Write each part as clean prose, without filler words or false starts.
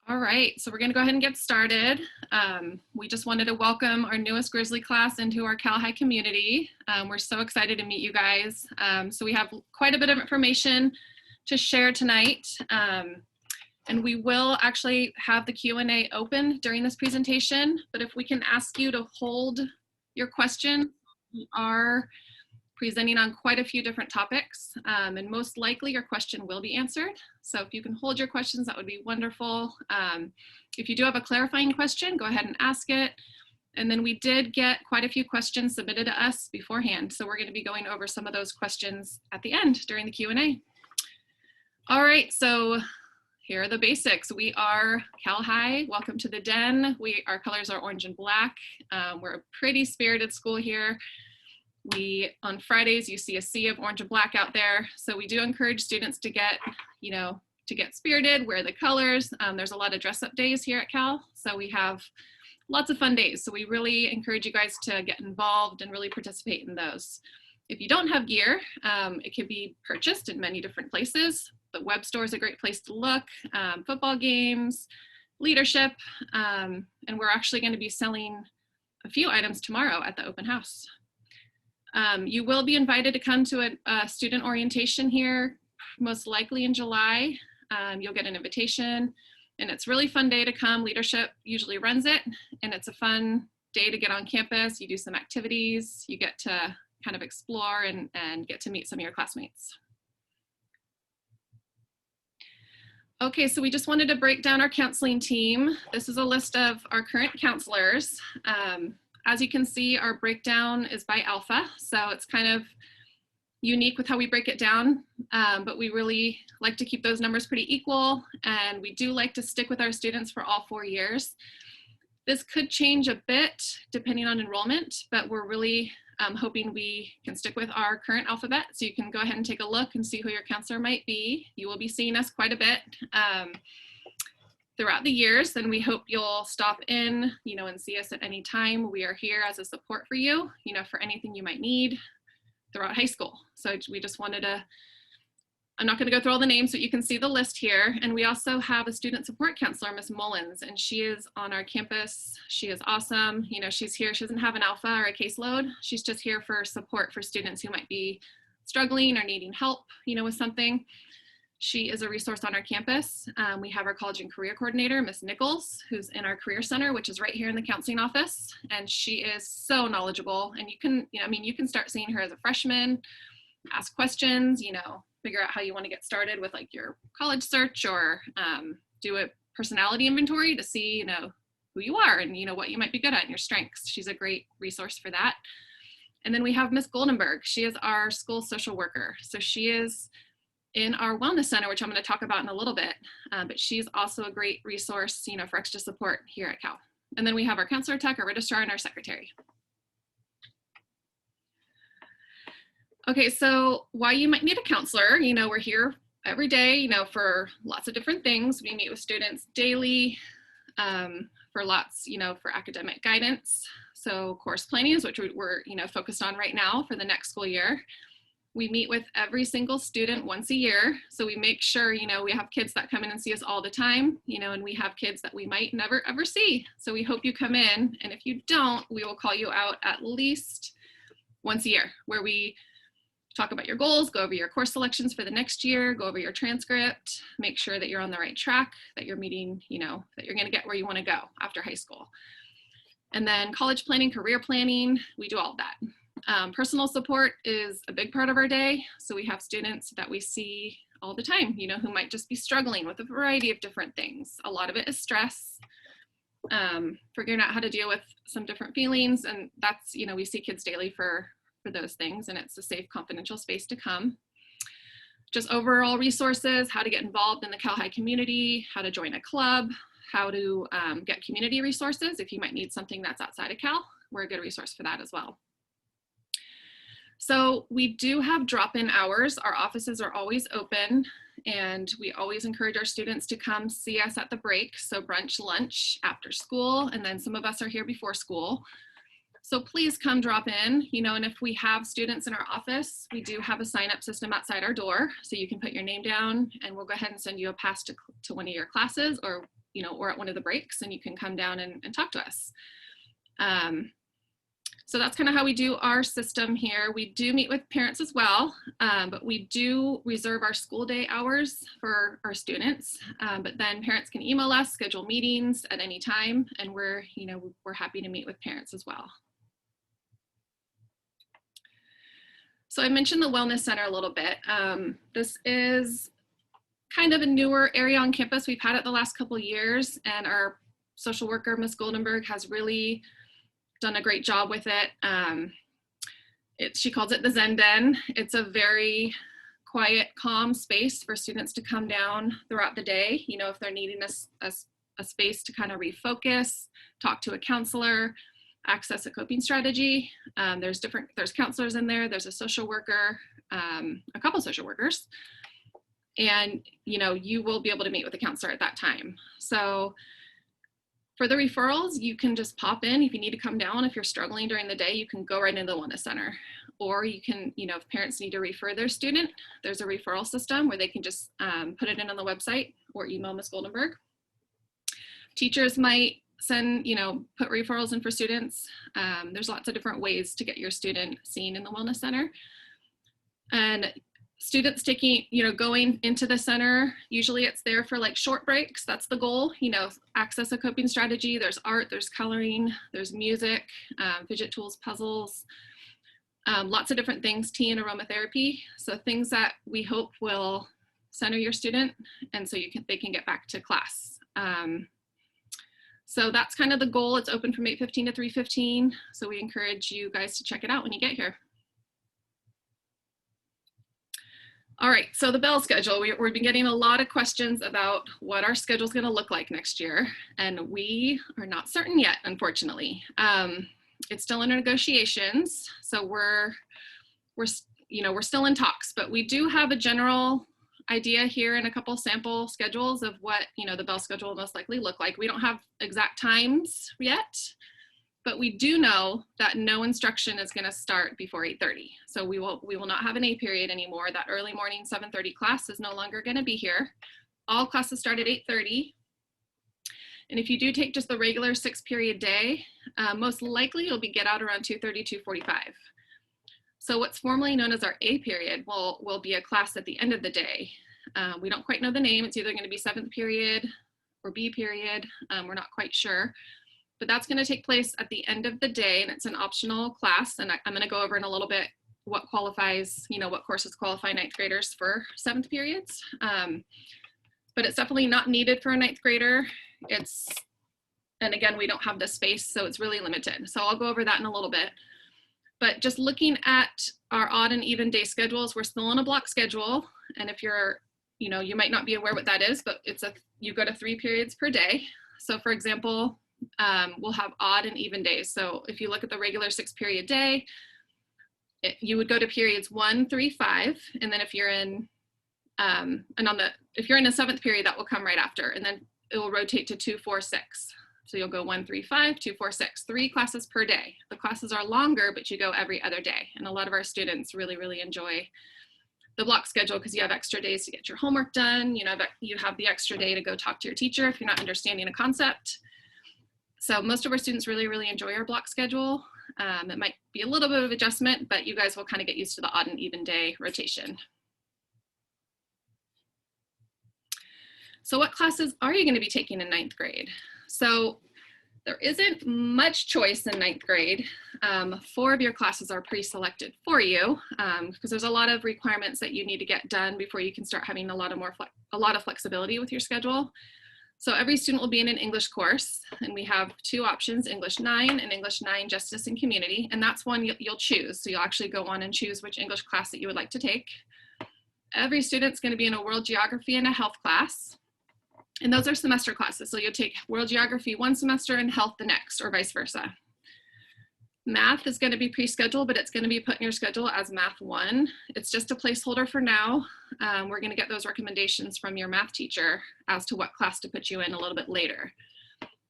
All right, so we're going to go ahead and get started. We just wanted to welcome our newest Grizzly class into our Cal High community. We're so excited to meet you guys. So we have quite a bit of information to share tonight. And we will actually have the Q&A open during this presentation, but if we can ask you to hold your question, we are presenting on quite a few different topics, and most likely your question will be answered. So if you can hold your questions, that would be wonderful. If you do have a clarifying question, go ahead and ask it. And then we did get quite a few questions submitted to us beforehand, so we're going to be going over some of those questions at the end during the Q&A. All right, so here are the basics. We are Cal High. Welcome to the Den. Our colors are orange and black. We're a pretty spirited school here. On Fridays, you see a sea of orange and black out there. So we do encourage students to get, to get spirited, wear the colors. There's a lot of dress up days here at Cal. So we have lots of fun days. So we really encourage you guys to get involved and really participate in those. If you don't have gear, it can be purchased in many different places. The web store is a great place to look, football games, leadership, and we're actually going to be selling a few items tomorrow at the open house. You will be invited to come to a student orientation here, most likely in July. You'll get an invitation, and it's a really fun day to come. Leadership usually runs it, and it's a fun day to get on campus. You do some activities, you get to kind of explore and get to meet some of your classmates. Okay, so we just wanted to break down our counseling team. This is a list of our current counselors. As you can see, our breakdown is by alpha, so it's kind of unique with how we break it down, but we really like to keep those numbers pretty equal, and we do like to stick with our students for all 4 years. This could change a bit depending on enrollment, but we're really hoping we can stick with our current alphabet, so you can go ahead and take a look and see who your counselor might be. You will be seeing us quite a bit throughout the years, and we hope you'll stop in, and see us at any time. We are here as a support for you, for anything you might need throughout high school. So we just wanted to, I'm not going to go through all the names, but you can see the list here. And we also have a student support counselor, Miss Mullins, and she is on our campus. She is awesome. She's here. She doesn't have an alpha or a caseload. She's just here for support for students who might be struggling or needing help, with something. She is a resource on our campus. We have our college and career coordinator, Miss Nichols, who's in our career center, which is right here in the counseling office. And she is so knowledgeable. And you can, you can start seeing her as a freshman, ask questions, figure out how you want to get started with like your college search, or do a personality inventory to see, who you are and, what you might be good at and your strengths. She's a great resource for that. And then we have Miss Goldenberg. She is our school social worker. So she is in our wellness center, which I'm going to talk about in a little bit, but she's also a great resource, for extra support here at Cal. And then we have our counselor tech, our registrar, and our secretary. Okay, so why you might need a counselor, we're here every day, for lots of different things. We meet with students daily for lots, for academic guidance. So course planning is what we're, focused on right now for the next school year. We meet with every single student once a year. So we make sure, we have kids that come in and see us all the time, and we have kids that we might never ever see. So we hope you come in, and if you don't, we will call you out at least once a year, where we talk about your goals, go over your course selections for the next year, go over your transcript, make sure that you're on the right track, that you're meeting, that you're gonna get where you wanna go after high school. And then college planning, career planning, we do all of that. Personal support is a big part of our day. So we have students that we see all the time, who might just be struggling with a variety of different things. A lot of it is stress, figuring out how to deal with some different feelings. And that's, we see kids daily for those things, and it's a safe, confidential space to come. Just overall resources, how to get involved in the Cal High community, how to join a club, how to get community resources if you might need something that's outside of Cal. We're a good resource for that as well. So we do have drop-in hours. Our offices are always open, and we always encourage our students to come see us at the break. So brunch, lunch, after school, and then some of us are here before school. So please come drop in, and if we have students in our office, we do have a sign-up system outside our door. So you can put your name down, and we'll go ahead and send you a pass to one of your classes, or or at one of the breaks, and you can come down and talk to us. So that's kind of how we do our system here. We do meet with parents as well, but we do reserve our school day hours for our students. But then parents can email us, schedule meetings at any time, and we're happy to meet with parents as well. So I mentioned the Wellness Center a little bit. This is kind of a newer area on campus. We've had it the last couple of years, and our social worker, Ms. Goldenberg, has really done a great job with it. She calls it the Zen Den. It's a very quiet, calm space for students to come down throughout the day. If they're needing a space to kind of refocus, talk to a counselor, access a coping strategy. There's counselors in there. There's a social worker, a couple social workers, and you will be able to meet with a counselor at that time. So for the referrals, you can just pop in. If you need to come down, if you're struggling during the day, you can go right into the Wellness Center. Or you can, if parents need to refer their student, there's a referral system where they can just put it in on the website or email Ms. Goldenberg. Teachers might send, put referrals in for students. There's lots of different ways to get your student seen in the Wellness Center. And students going into the center, usually it's there for like short breaks. That's the goal, access a coping strategy. There's art, there's coloring, there's music, fidget tools, puzzles, lots of different things, tea and aromatherapy. So things that we hope will center your student, and so they can get back to class. So that's kind of the goal. It's open from 8:15 to 3:15. So we encourage you guys to check it out when you get here. All right, so the bell schedule. We've been getting a lot of questions about what our schedule is going to look like next year, and we are not certain yet, unfortunately. It's still under negotiations, so we're still in talks, but we do have a general idea here and a couple sample schedules of what the bell schedule will most likely look like. We don't have exact times yet, but we do know that no instruction is going to start before 8:30. So we will not have an A period anymore. That early morning 7:30 class is no longer going to be here. All classes start at 8:30. And if you do take just the regular 6-period day, most likely you'll get out around 2:30, 2:45. So what's formally known as our A period will be a class at the end of the day. We don't quite know the name. It's either going to be 7th period or B period. We're not quite sure. But that's going to take place at the end of the day, and it's an optional class. And I'm going to go over in a little bit what qualifies, what courses qualify 9th graders for 7th periods. But it's definitely not needed for a 9th grader. And again, we don't have the space, so it's really limited. So I'll go over that in a little bit. But just looking at our odd and even day schedules, we're still on a block schedule. And if you're, you might not be aware what that is, but you go to 3 periods per day. So for example, we'll have odd and even days. So if you look at the regular 6-period day, you would go to periods 1, 3, 5, and then if you're in if you're in a 7th period, that will come right after, and then it will rotate to 2, 4, 6. So you'll go 1, 3, 5, 2, 4, 6, 3 classes per day. The classes are longer, but you go every other day, and a lot of our students really, really enjoy the block schedule because you have extra days to get your homework done. You have the extra day to go talk to your teacher if you're not understanding a concept. So most of our students really, really enjoy our block schedule. It might be a little bit of adjustment, but you guys will kind of get used to the odd and even day rotation. So what classes are you going to be taking in 9th grade? So there isn't much choice in 9th grade. 4 of your classes are pre-selected for you because there's a lot of requirements that you need to get done before you can start having a lot of flexibility with your schedule. So every student will be in an English course, and we have 2 options, English 9 and English 9 Justice and Community, and that's one you'll choose. So you'll actually go on and choose which English class that you would like to take. Every student's going to be in a World Geography and a Health class, and those are semester classes. So you'll take World Geography one semester and Health the next, or vice versa. Math is going to be pre-scheduled, but it's going to be put in your schedule as Math 1. It's just a placeholder for now. We're going to get those recommendations from your math teacher as to what class to put you in a little bit later.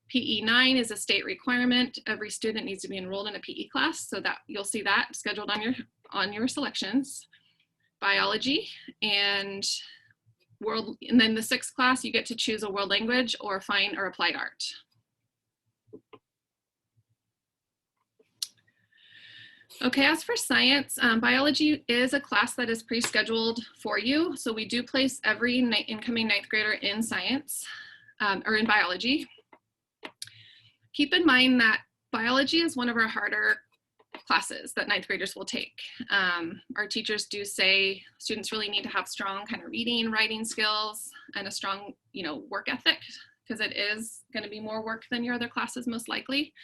PE 9 is a state requirement. Every student needs to be enrolled in a PE class, so that you'll see that scheduled on your selections. Biology and and then the 6th class, you get to choose a world language or fine or applied art. Okay, as for science, biology is a class that is pre-scheduled for you. So we do place every incoming 9th grader in science or in biology. Keep in mind that biology is one of our harder classes that 9th graders will take. Our teachers do say students really need to have strong kind of reading, writing skills, and a strong, work ethic, because it is going to be more work than your other classes most likely.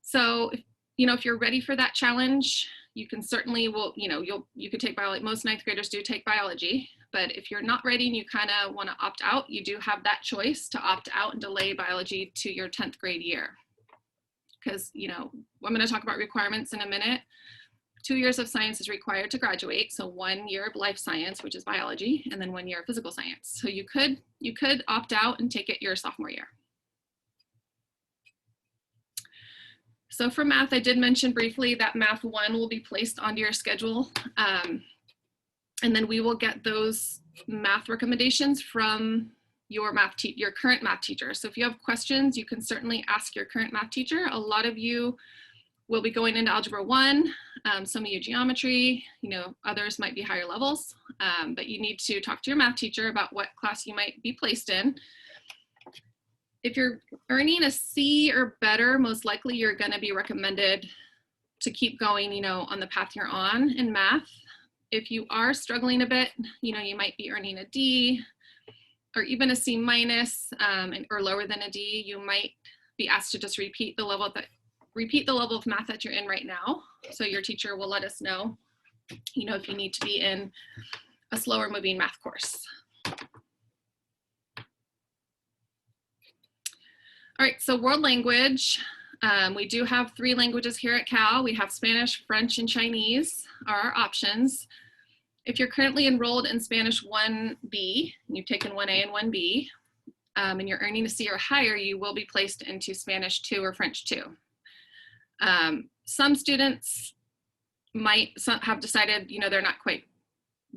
So, if you're ready for that challenge, you can certainly you could take biology. Most 9th graders do take biology, but if you're not ready and you kind of want to opt out, you do have that choice to opt out and delay biology to your 10th grade year. Because, I'm going to talk about requirements in a minute. 2 years of science is required to graduate. So 1 year of life science, which is biology, and then 1 year of physical science. So you could opt out and take it your sophomore year. So for math, I did mention briefly that Math 1 will be placed onto your schedule. And then we will get those math recommendations from your current math teacher. So if you have questions, you can certainly ask your current math teacher. A lot of you will be going into Algebra 1, some of you geometry, others might be higher levels, but you need to talk to your math teacher about what class you might be placed in. If you're earning a C or better, most likely you're going to be recommended to keep going, on the path you're on in math. If you are struggling a bit, you might be earning a D or even a C minus or lower than a D. You might be asked to just repeat the level of math that you're in right now. So your teacher will let us know, if you need to be in a slower moving math course. All right, so world language. We do have 3 languages here at Cal. We have Spanish, French, and Chinese are our options. If you're currently enrolled in Spanish 1B, you've taken 1A and 1B, and you're earning a C or higher, you will be placed into Spanish 2 or French 2. Some students might have decided, they're not quite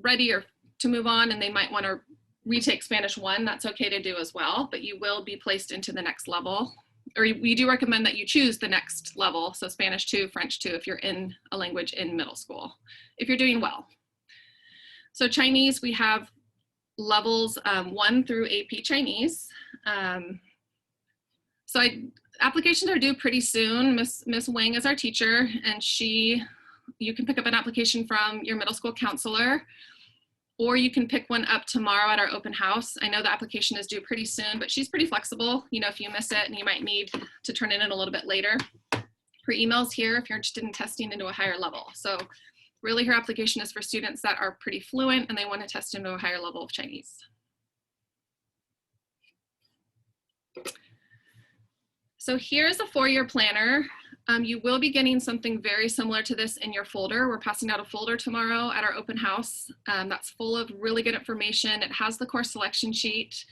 ready or to move on, and they might want to retake Spanish 1. That's okay to do as well, but you will be placed into the next level. Or we do recommend that you choose the next level, so Spanish 2, French 2, if you're in a language in middle school, if you're doing well. So Chinese, we have levels 1 through AP Chinese. Applications are due pretty soon. Miss Wang is our teacher, and you can pick up an application from your middle school counselor, or you can pick one up tomorrow at our open house. I know the application is due pretty soon, but she's pretty flexible. If you miss it and you might need to turn it in a little bit later. Her email's here if you're interested in testing into a higher level. So really her application is for students that are pretty fluent and they want to test into a higher level of Chinese. So here's a 4-year planner. You will be getting something very similar to this in your folder. We're passing out a folder tomorrow at our open house that's full of really good information. It has the course selection sheet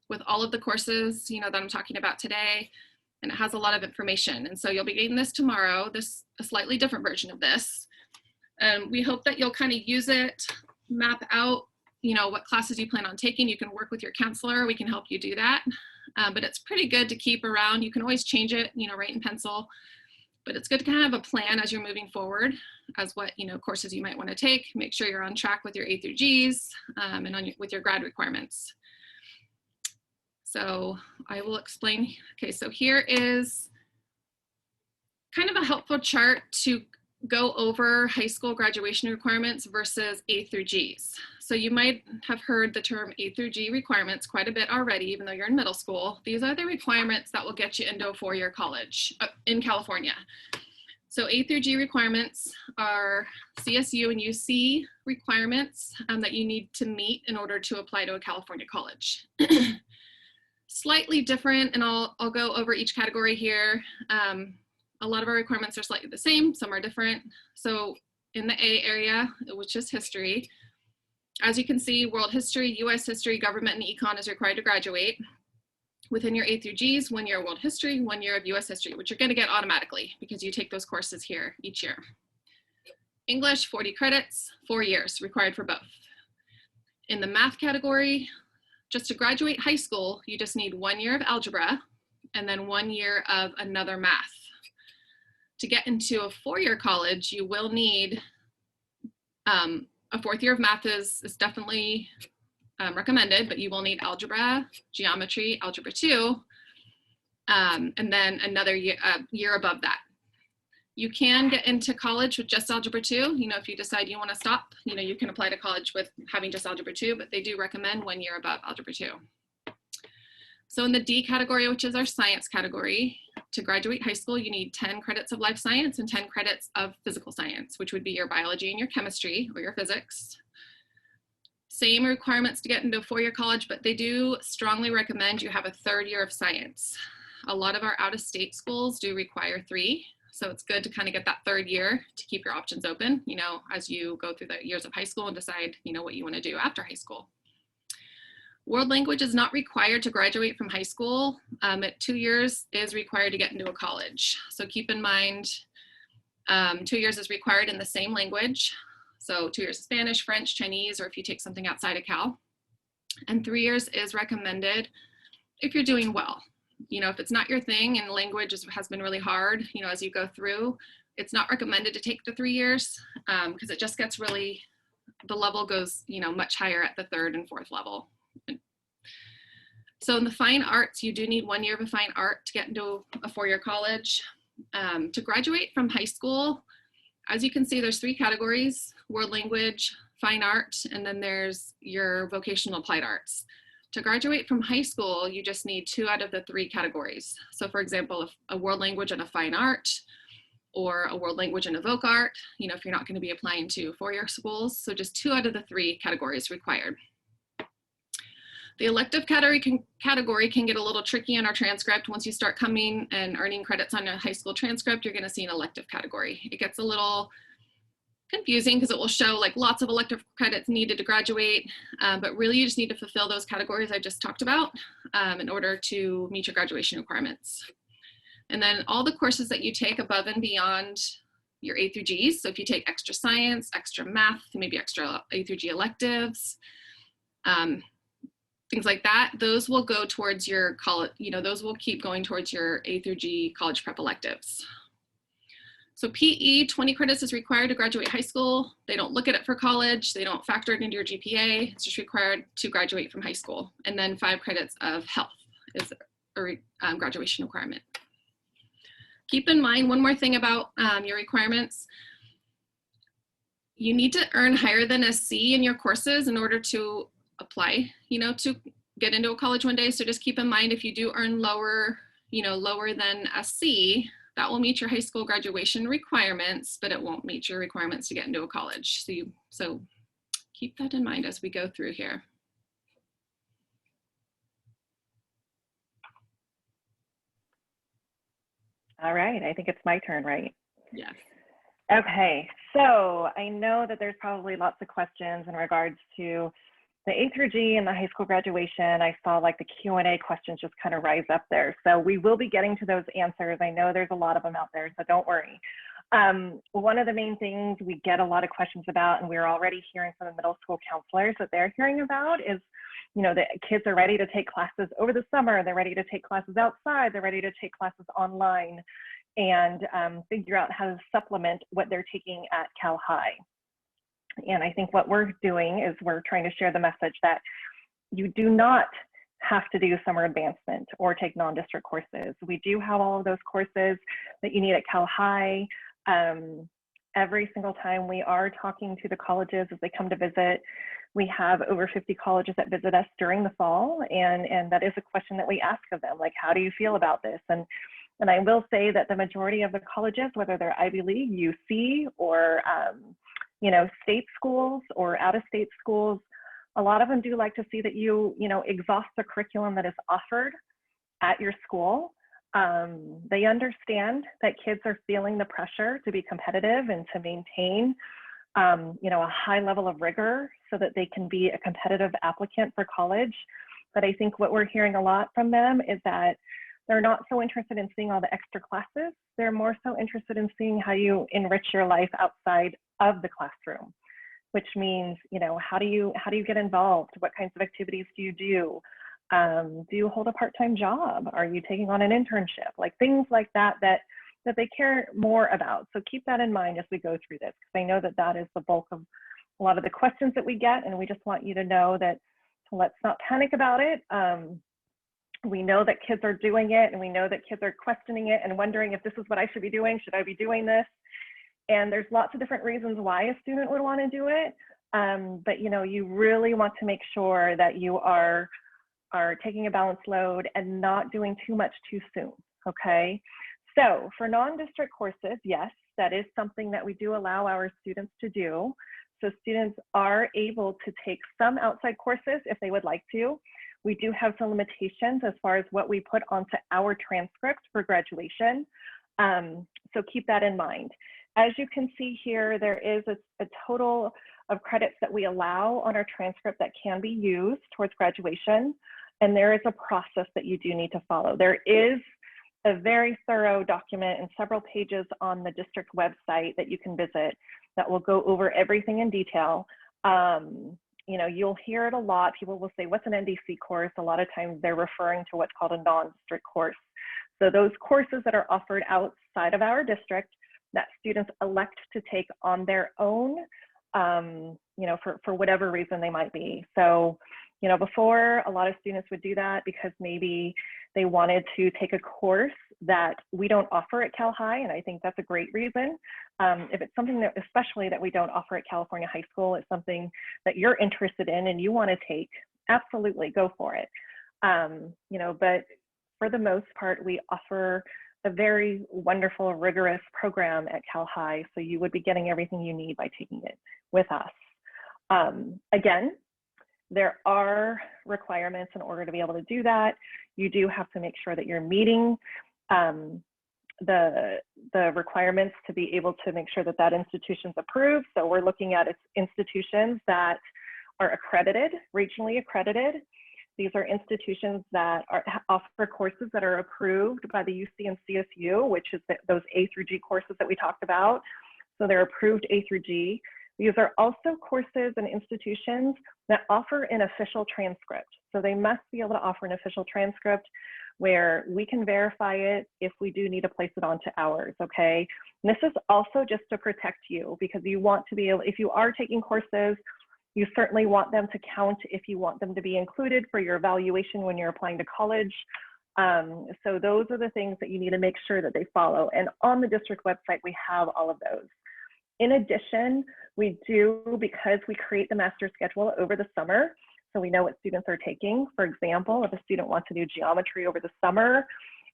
with all of the courses, that I'm talking about today, and it has a lot of information. And so you'll be getting this tomorrow, a slightly different version of this. We hope that you'll kind of use it, map out, what classes you plan on taking. You can work with your counselor. We can help you do that. But it's pretty good to keep around. You can always change it, write in pencil. But it's good to kind of have a plan as you're moving forward as what, courses you might want to take. Make sure you're on track with your A through Gs and with your grad requirements. So I will explain. Okay, so here is kind of a helpful chart to go over high school graduation requirements versus A through Gs. So you might have heard the term A through G requirements quite a bit already, even though you're in middle school. These are the requirements that will get you into a 4-year college in California. So A through G requirements are CSU and UC requirements that you need to meet in order to apply to a California college. Slightly different, and I'll go over each category here. A lot of our requirements are slightly the same, some are different. So in the A area, which is history, as you can see, world history, US history, government, and econ is required to graduate. Within your A through Gs, 1 year of world history, 1 year of US history, which you're going to get automatically because you take those courses here each year. English, 40 credits, 4 years, required for both. In the math category, just to graduate high school, you just need 1 year of algebra and then 1 year of another math. To get into a 4-year college, you will need a 4th year of math is definitely recommended, but you will need algebra, geometry, algebra 2, and then another year above that. You can get into college with just algebra 2. You know, if you decide you want to stop, you know, you can apply to college with having just algebra 2, but they do recommend 1 year above algebra 2. So in the D category, which is our science category, to graduate high school, you need 10 credits of life science and 10 credits of physical science, which would be your biology and your chemistry or your physics. Same requirements to get into a 4-year college, but they do strongly recommend you have a 3rd year of science. A lot of our out-of-state schools do require 3. So it's good to kind of get that 3rd year to keep your options open, you know, as you go through the years of high school and decide, you know, what you want to do after high school. World language is not required to graduate from high school. At 2 years is required to get into a college. So keep in mind, 2 years is required in the same language. So 2 years of Spanish, French, Chinese, or if you take something outside of Cal. And 3 years is recommended if you're doing well. You know, if it's not your thing and language has been really hard, you know, as you go through, it's not recommended to take the 3 years because it just gets really, the level goes, you know, much higher at the 3rd and 4th level. So in the fine arts, you do need 1 year of a fine art to get into a 4-year college. To graduate from high school, as you can see, there's 3 categories: world language, fine art, and then there's your vocational applied arts. To graduate from high school, you just need 2 out of the 3 categories. So for example, a world language and a fine art, or a world language and a voc art, you know, if you're not going to be applying to 4-year schools. So just 2 out of the 3 categories required. The elective category can get a little tricky on our transcript. Once you start coming and earning credits on a high school transcript, you're going to see an elective category. It gets a little confusing because it will show like lots of elective credits needed to graduate, but really you just need to fulfill those categories I just talked about in order to meet your graduation requirements. And then all the courses that you take above and beyond your A through Gs, so if you take extra science, extra math, maybe extra A through G electives, things like that, those will go towards your college, you know, those will keep going towards your A through G college prep electives. So PE, 20 credits is required to graduate high school. They don't look at it for college. They don't factor it into your GPA. It's just required to graduate from high school. And then 5 credits of health is a graduation requirement. Keep in mind one more thing about your requirements. You need to earn higher than a C in your courses in order to apply, you know, to get into a college one day. So just keep in mind if you do earn lower, you know, lower than a C, that will meet your high school graduation requirements, but it won't meet your requirements to get into a college. So keep that in mind as we go through here. All right, I think it's my turn, right? Yes. Okay, so I know that there's probably lots of questions in regards to the A through G and the high school graduation. I saw like the Q&A questions just kind of rise up there. So we will be getting to those answers. I know there's a lot of them out there, so don't worry. One of the main things we get a lot of questions about, and we're already hearing from the middle school counselors that they're hearing about, is, you know, the kids are ready to take classes over the summer. They're ready to take classes outside. They're ready to take classes online and figure out how to supplement what they're taking at Cal High. And I think what we're doing is we're trying to share the message that you do not have to do summer advancement or take non-district courses. We do have all of those courses that you need at Cal High. Every single time we are talking to the colleges as they come to visit, we have over 50 colleges that visit us during the fall. And that is a question that we ask of them, like, how do you feel about this? And I will say that the majority of the colleges, whether they're Ivy League, UC, or you know, state schools or out-of-state schools, a lot of them do like to see that you know, exhaust the curriculum that is offered at your school. They understand that kids are feeling the pressure to be competitive and to maintain, you know, a high level of rigor so that they can be a competitive applicant for college. But I think what we're hearing a lot from them is that they're not so interested in seeing all the extra classes. They're more so interested in seeing how you enrich your life outside of the classroom. which means, how do you get involved? What kinds of activities do you do? Do you hold a part-time job? Are you taking on an internship? Like things like that they care more about. So keep that in mind as we go through this, because I know that is the bulk of a lot of the questions that we get, and we just want you to know that let's not panic about it. We know that kids are doing it, and we know that kids are questioning it and wondering if this is what I should be doing. Should I be doing this? And there's lots of different reasons why a student would want to do it. But you really want to make sure that you are taking a balanced load and not doing too much too soon, okay? So for non-district courses, yes, that is something that we do allow our students to do. So students are able to take some outside courses if they would like to. We do have some limitations as far as what we put onto our transcript for graduation. So keep that in mind. As you can see here, there is a total of credits that we allow on our transcript that can be used towards graduation. And there is a process that you do need to follow. There is a very thorough document and several pages on the district website that you can visit that will go over everything in detail. You'll hear it a lot. People will say, what's an NDC course? A lot of times they're referring to what's called a non-district course. So those courses that are offered outside of our district that students elect to take on their own, for whatever reason they might be. So, before, a lot of students would do that because maybe they wanted to take a course that we don't offer at Cal High, and I think that's a great reason. If it's something that, especially that we don't offer at California High School, it's something that you're interested in and you want to take, absolutely go for it. But for the most part, we offer a very wonderful, rigorous program at Cal High, so you would be getting everything you need by taking it with us. Again, there are requirements in order to be able to do that. You do have to make sure that you're meeting the requirements to be able to make sure that institution's approved. So we're looking at institutions that are accredited, regionally accredited. These are institutions that offer courses that are approved by the UC and CSU, which is those A through G courses that we talked about. So they're approved A through G. These are also courses and institutions that offer an official transcript. So they must be able to offer an official transcript where we can verify it if we do need to place it onto ours, okay? And this is also just to protect you, because you want to be able, if you are taking courses, you certainly want them to count if you want them to be included for your evaluation when you're applying to college. So those are the things that you need to make sure that they follow. And on the district website, we have all of those. In addition, we do, because we create the master schedule over the summer, so we know what students are taking. For example, if a student wants to do geometry over the summer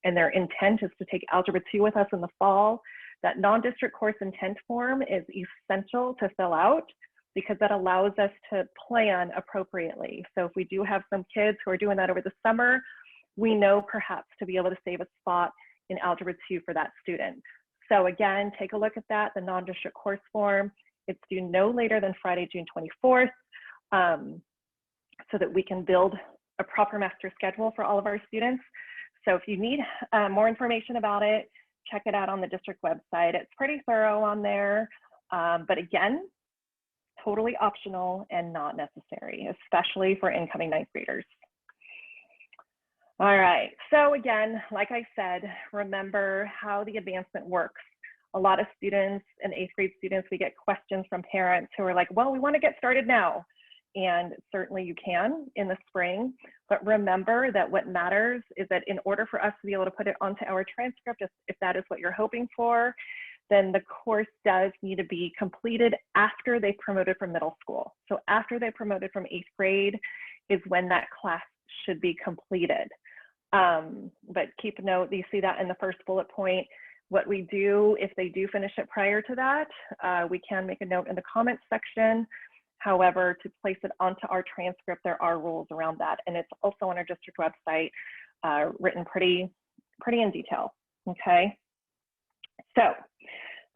and their intent is to take Algebra 2 with us in the fall, that non-district course intent form is essential to fill out, because that allows us to plan appropriately. So if we do have some kids who are doing that over the summer, we know perhaps to be able to save a spot in Algebra 2 for that student. So again, take a look at that, the non-district course form. It's due no later than Friday, June 24th, so that we can build a proper master schedule for all of our students. So if you need more information about it, check it out on the district website. It's pretty thorough on there, but again, totally optional and not necessary, especially for incoming ninth graders. All right, so again, like I said, remember how the advancement works. A lot of students and eighth grade students, we get questions from parents who are like, well, we want to get started now. And certainly you can in the spring, but remember that what matters is that in order for us to be able to put it onto our transcript, if that is what you're hoping for, then the course does need to be completed after they promoted from middle school. So after they promoted from eighth grade is when that class should be completed. But keep note, you see that in the first bullet point. What we do, if they do finish it prior to that, we can make a note in the comments section. However, to place it onto our transcript, there are rules around that. And it's also on our district website, written pretty in detail, okay? So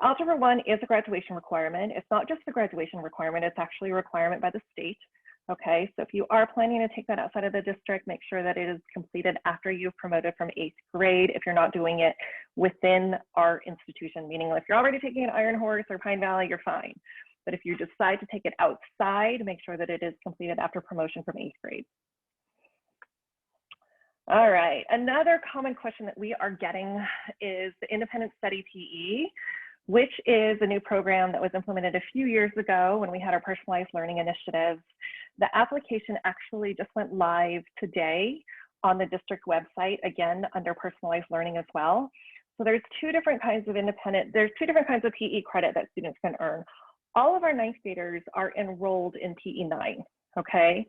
Algebra 1 is a graduation requirement. It's not just a graduation requirement, it's actually a requirement by the state. Okay, so if you are planning to take that outside of the district, make sure that it is completed after you've promoted from eighth grade if you're not doing it within our institution, meaning if you're already taking an Iron Horse or Pine Valley, you're fine. But if you decide to take it outside, make sure that it is completed after promotion from 8th grade. All right, another common question that we are getting is the independent study PE, which is a new program that was implemented a few years ago when we had our personalized learning initiatives. The application actually just went live today on the district website, again, under personalized learning as well. So there's two different kinds of PE credit that students can earn. All of our ninth graders are enrolled in PE 9, okay?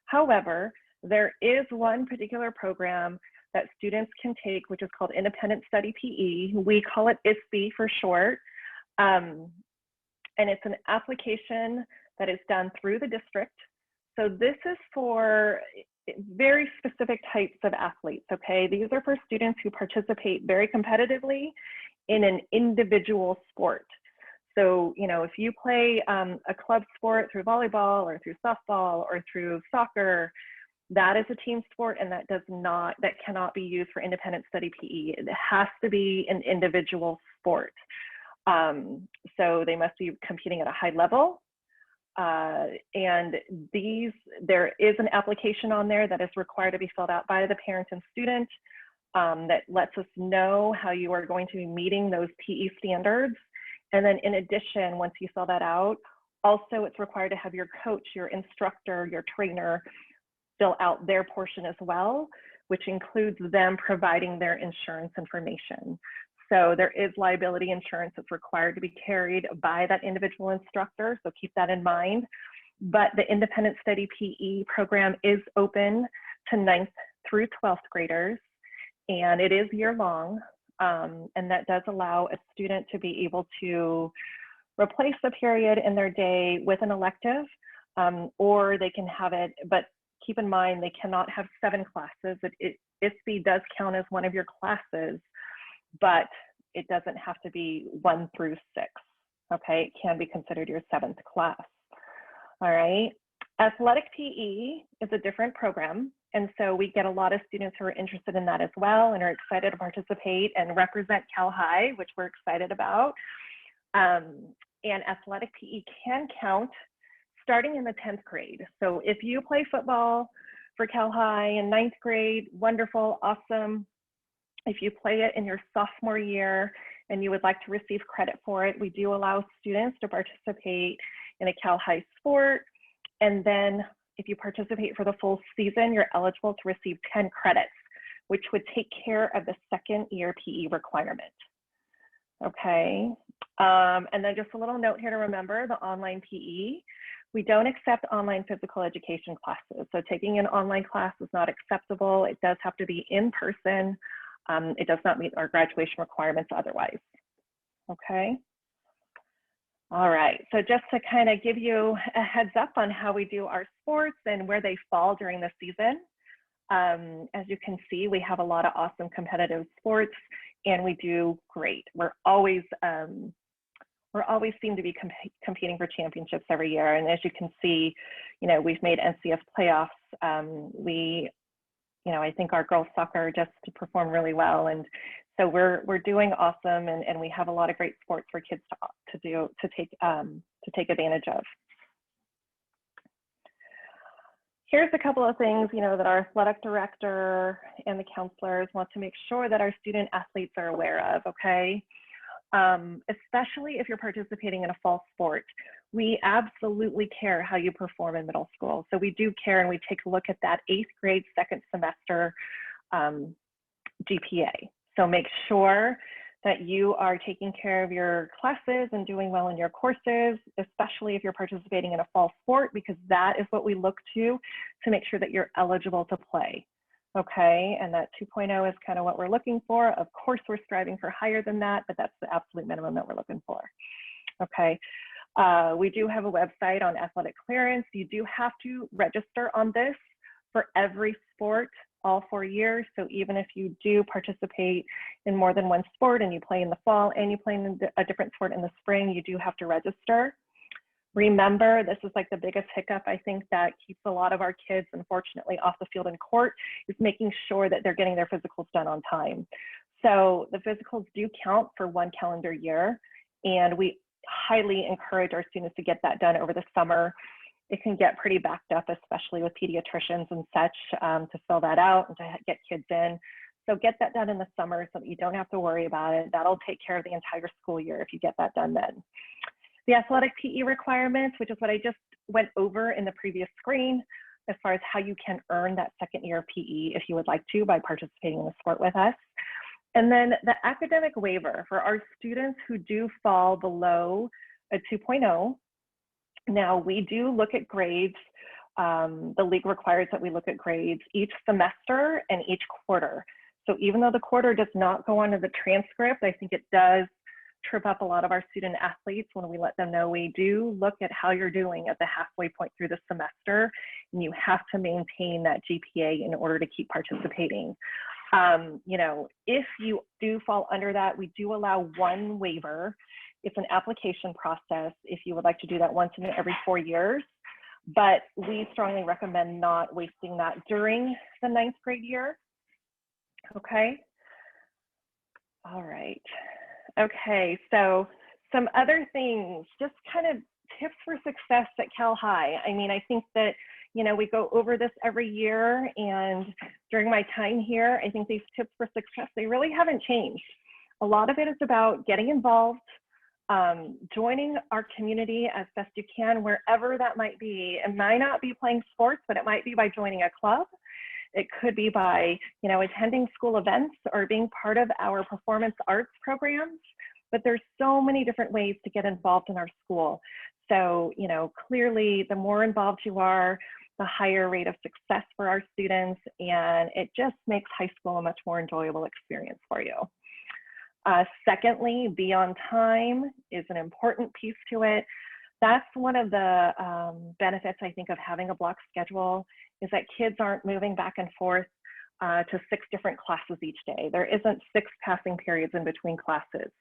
However, there is one particular program that students can take, which is called Independent Study PE. We call it ISB for short. And it's an application that is done through the district. So this is for very specific types of athletes, okay? These are for students who participate very competitively in an individual sport. So, you know, if you play a club sport through volleyball or through softball or through soccer, that is a team sport, and that cannot be used for independent study PE. It has to be an individual sport. So they must be competing at a high level. And there is an application on there that is required to be filled out by the parent and student that lets us know how you are going to be meeting those PE standards. And then in addition, once you fill that out, also it's required to have your coach, your instructor, your trainer fill out their portion as well, which includes them providing their insurance information. So there is liability insurance that's required to be carried by that individual instructor, so keep that in mind. But the independent study PE program is open to 9th through 12th graders, and it is year-long, and that does allow a student to be able to replace a period in their day with an elective, or they can have it, but keep in mind they cannot have 7 classes. ISB does count as one of your classes, but it doesn't have to be 1 through 6, okay? It can be considered your 7th class, all right? Athletic PE is a different program, and so we get a lot of students who are interested in that as well and are excited to participate and represent Cal High, which we're excited about. And athletic PE can count starting in the 10th grade. So if you play football for Cal High in 9th grade, wonderful, awesome. If you play it in your sophomore year and you would like to receive credit for it, we do allow students to participate in a Cal High sport. And then if you participate for the full season, you're eligible to receive 10 credits, which would take care of the 2nd year PE requirement. Okay, and then just a little note here to remember, the online PE, we don't accept online physical education classes. So taking an online class is not acceptable. It does have to be in person. It does not meet our graduation requirements otherwise. Okay. All right, so just to kind of give you a heads up on how we do our sports and where they fall during the season. As you can see, we have a lot of awesome competitive sports, and we do great. We're always seem to be competing for championships every year. And as you can see, you know, we've made NCS playoffs. I think our girls soccer just performed really well. And so we're doing awesome, and we have a lot of great sports for kids to take advantage of. Here's a couple of things, you know, that our athletic director and the counselors want to make sure that our student athletes are aware of, okay? Especially if you're participating in a fall sport. We absolutely care how you perform in middle school. So we do care, and we take a look at that 8th grade 2nd semester GPA. So make sure that you are taking care of your classes and doing well in your courses, especially if you're participating in a fall sport, because that is what we look to make sure that you're eligible to play. Okay, and that 2.0 is kind of what we're looking for. Of course, we're striving for higher than that, but that's the absolute minimum that we're looking for. Okay, we do have a website on athletic clearance. You do have to register on this for every sport, all 4 years. So even if you do participate in more than one sport and you play in the fall and you play in a different sport in the spring, you do have to register. Remember, this is like the biggest hiccup, I think, that keeps a lot of our kids, unfortunately, off the field in court, is making sure that they're getting their physicals done on time. So the physicals do count for 1 calendar year, and we highly encourage our students to get that done over the summer. It can get pretty backed up, especially with pediatricians and such, to fill that out and to get kids in. So get that done in the summer so that you don't have to worry about it. That'll take care of the entire school year if you get that done then. The athletic PE requirements, which is what I just went over in the previous screen, as far as how you can earn that second year of PE if you would like to by participating in the sport with us. And then the academic waiver for our students who do fall below a 2.0. Now we do look at grades. The league requires that we look at grades each semester and each quarter. So even though the quarter does not go onto the transcript, I think it does trip up a lot of our student athletes when we let them know we do look at how you're doing at the halfway point through the semester, and you have to maintain that GPA in order to keep participating. You know, if you do fall under that, we do allow one waiver. It's an application process if you would like to do that once in every 4 years, but we strongly recommend not wasting that during the 9th grade year. Okay. All right. Okay, so some other things, just kind of tips for success at Cal High. I mean, I think that, you know, we go over this every year, and during my time here, I think these tips for success, they really haven't changed. A lot of it is about getting involved, joining our community as best you can, wherever that might be. It might not be playing sports, but it might be by joining a club. It could be by, you know, attending school events or being part of our performance arts programs. But there's so many different ways to get involved in our school. So, you know, clearly the more involved you are, the higher rate of success for our students, and it just makes high school a much more enjoyable experience for you. Secondly, be on time is an important piece to it. That's one of the benefits, I think, of having a block schedule, is that kids aren't moving back and forth to 6 different classes each day. There isn't 6 passing periods in between classes.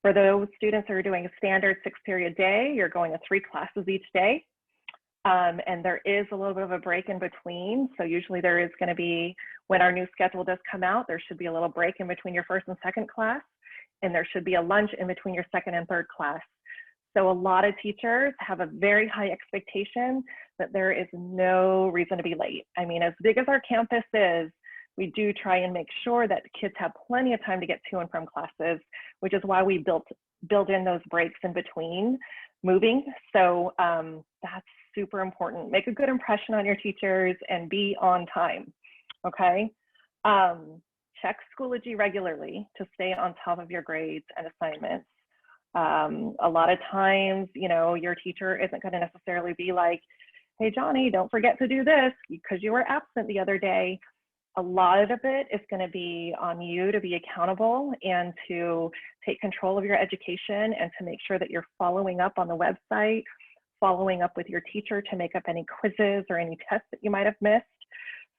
For those students who are doing a standard 6-period day, you're going to 3 classes each day. And there is a little bit of a break in between. So usually there is going to be, when our new schedule does come out, there should be a little break in between your 1st and 2nd class. And there should be a lunch in between your 2nd and 3rd class. So a lot of teachers have a very high expectation that there is no reason to be late. I mean, as big as our campus is, we do try and make sure that kids have plenty of time to get to and from classes, which is why we build in those breaks in between moving. So that's super important. Make a good impression on your teachers and be on time, okay? Check Schoology regularly to stay on top of your grades and assignments. A lot of times, you know, your teacher isn't going to necessarily be like, hey, Johnny, don't forget to do this because you were absent the other day. A lot of it is going to be on you to be accountable and to take control of your education and to make sure that you're following up on the website, following up with your teacher to make up any quizzes or any tests that you might have missed.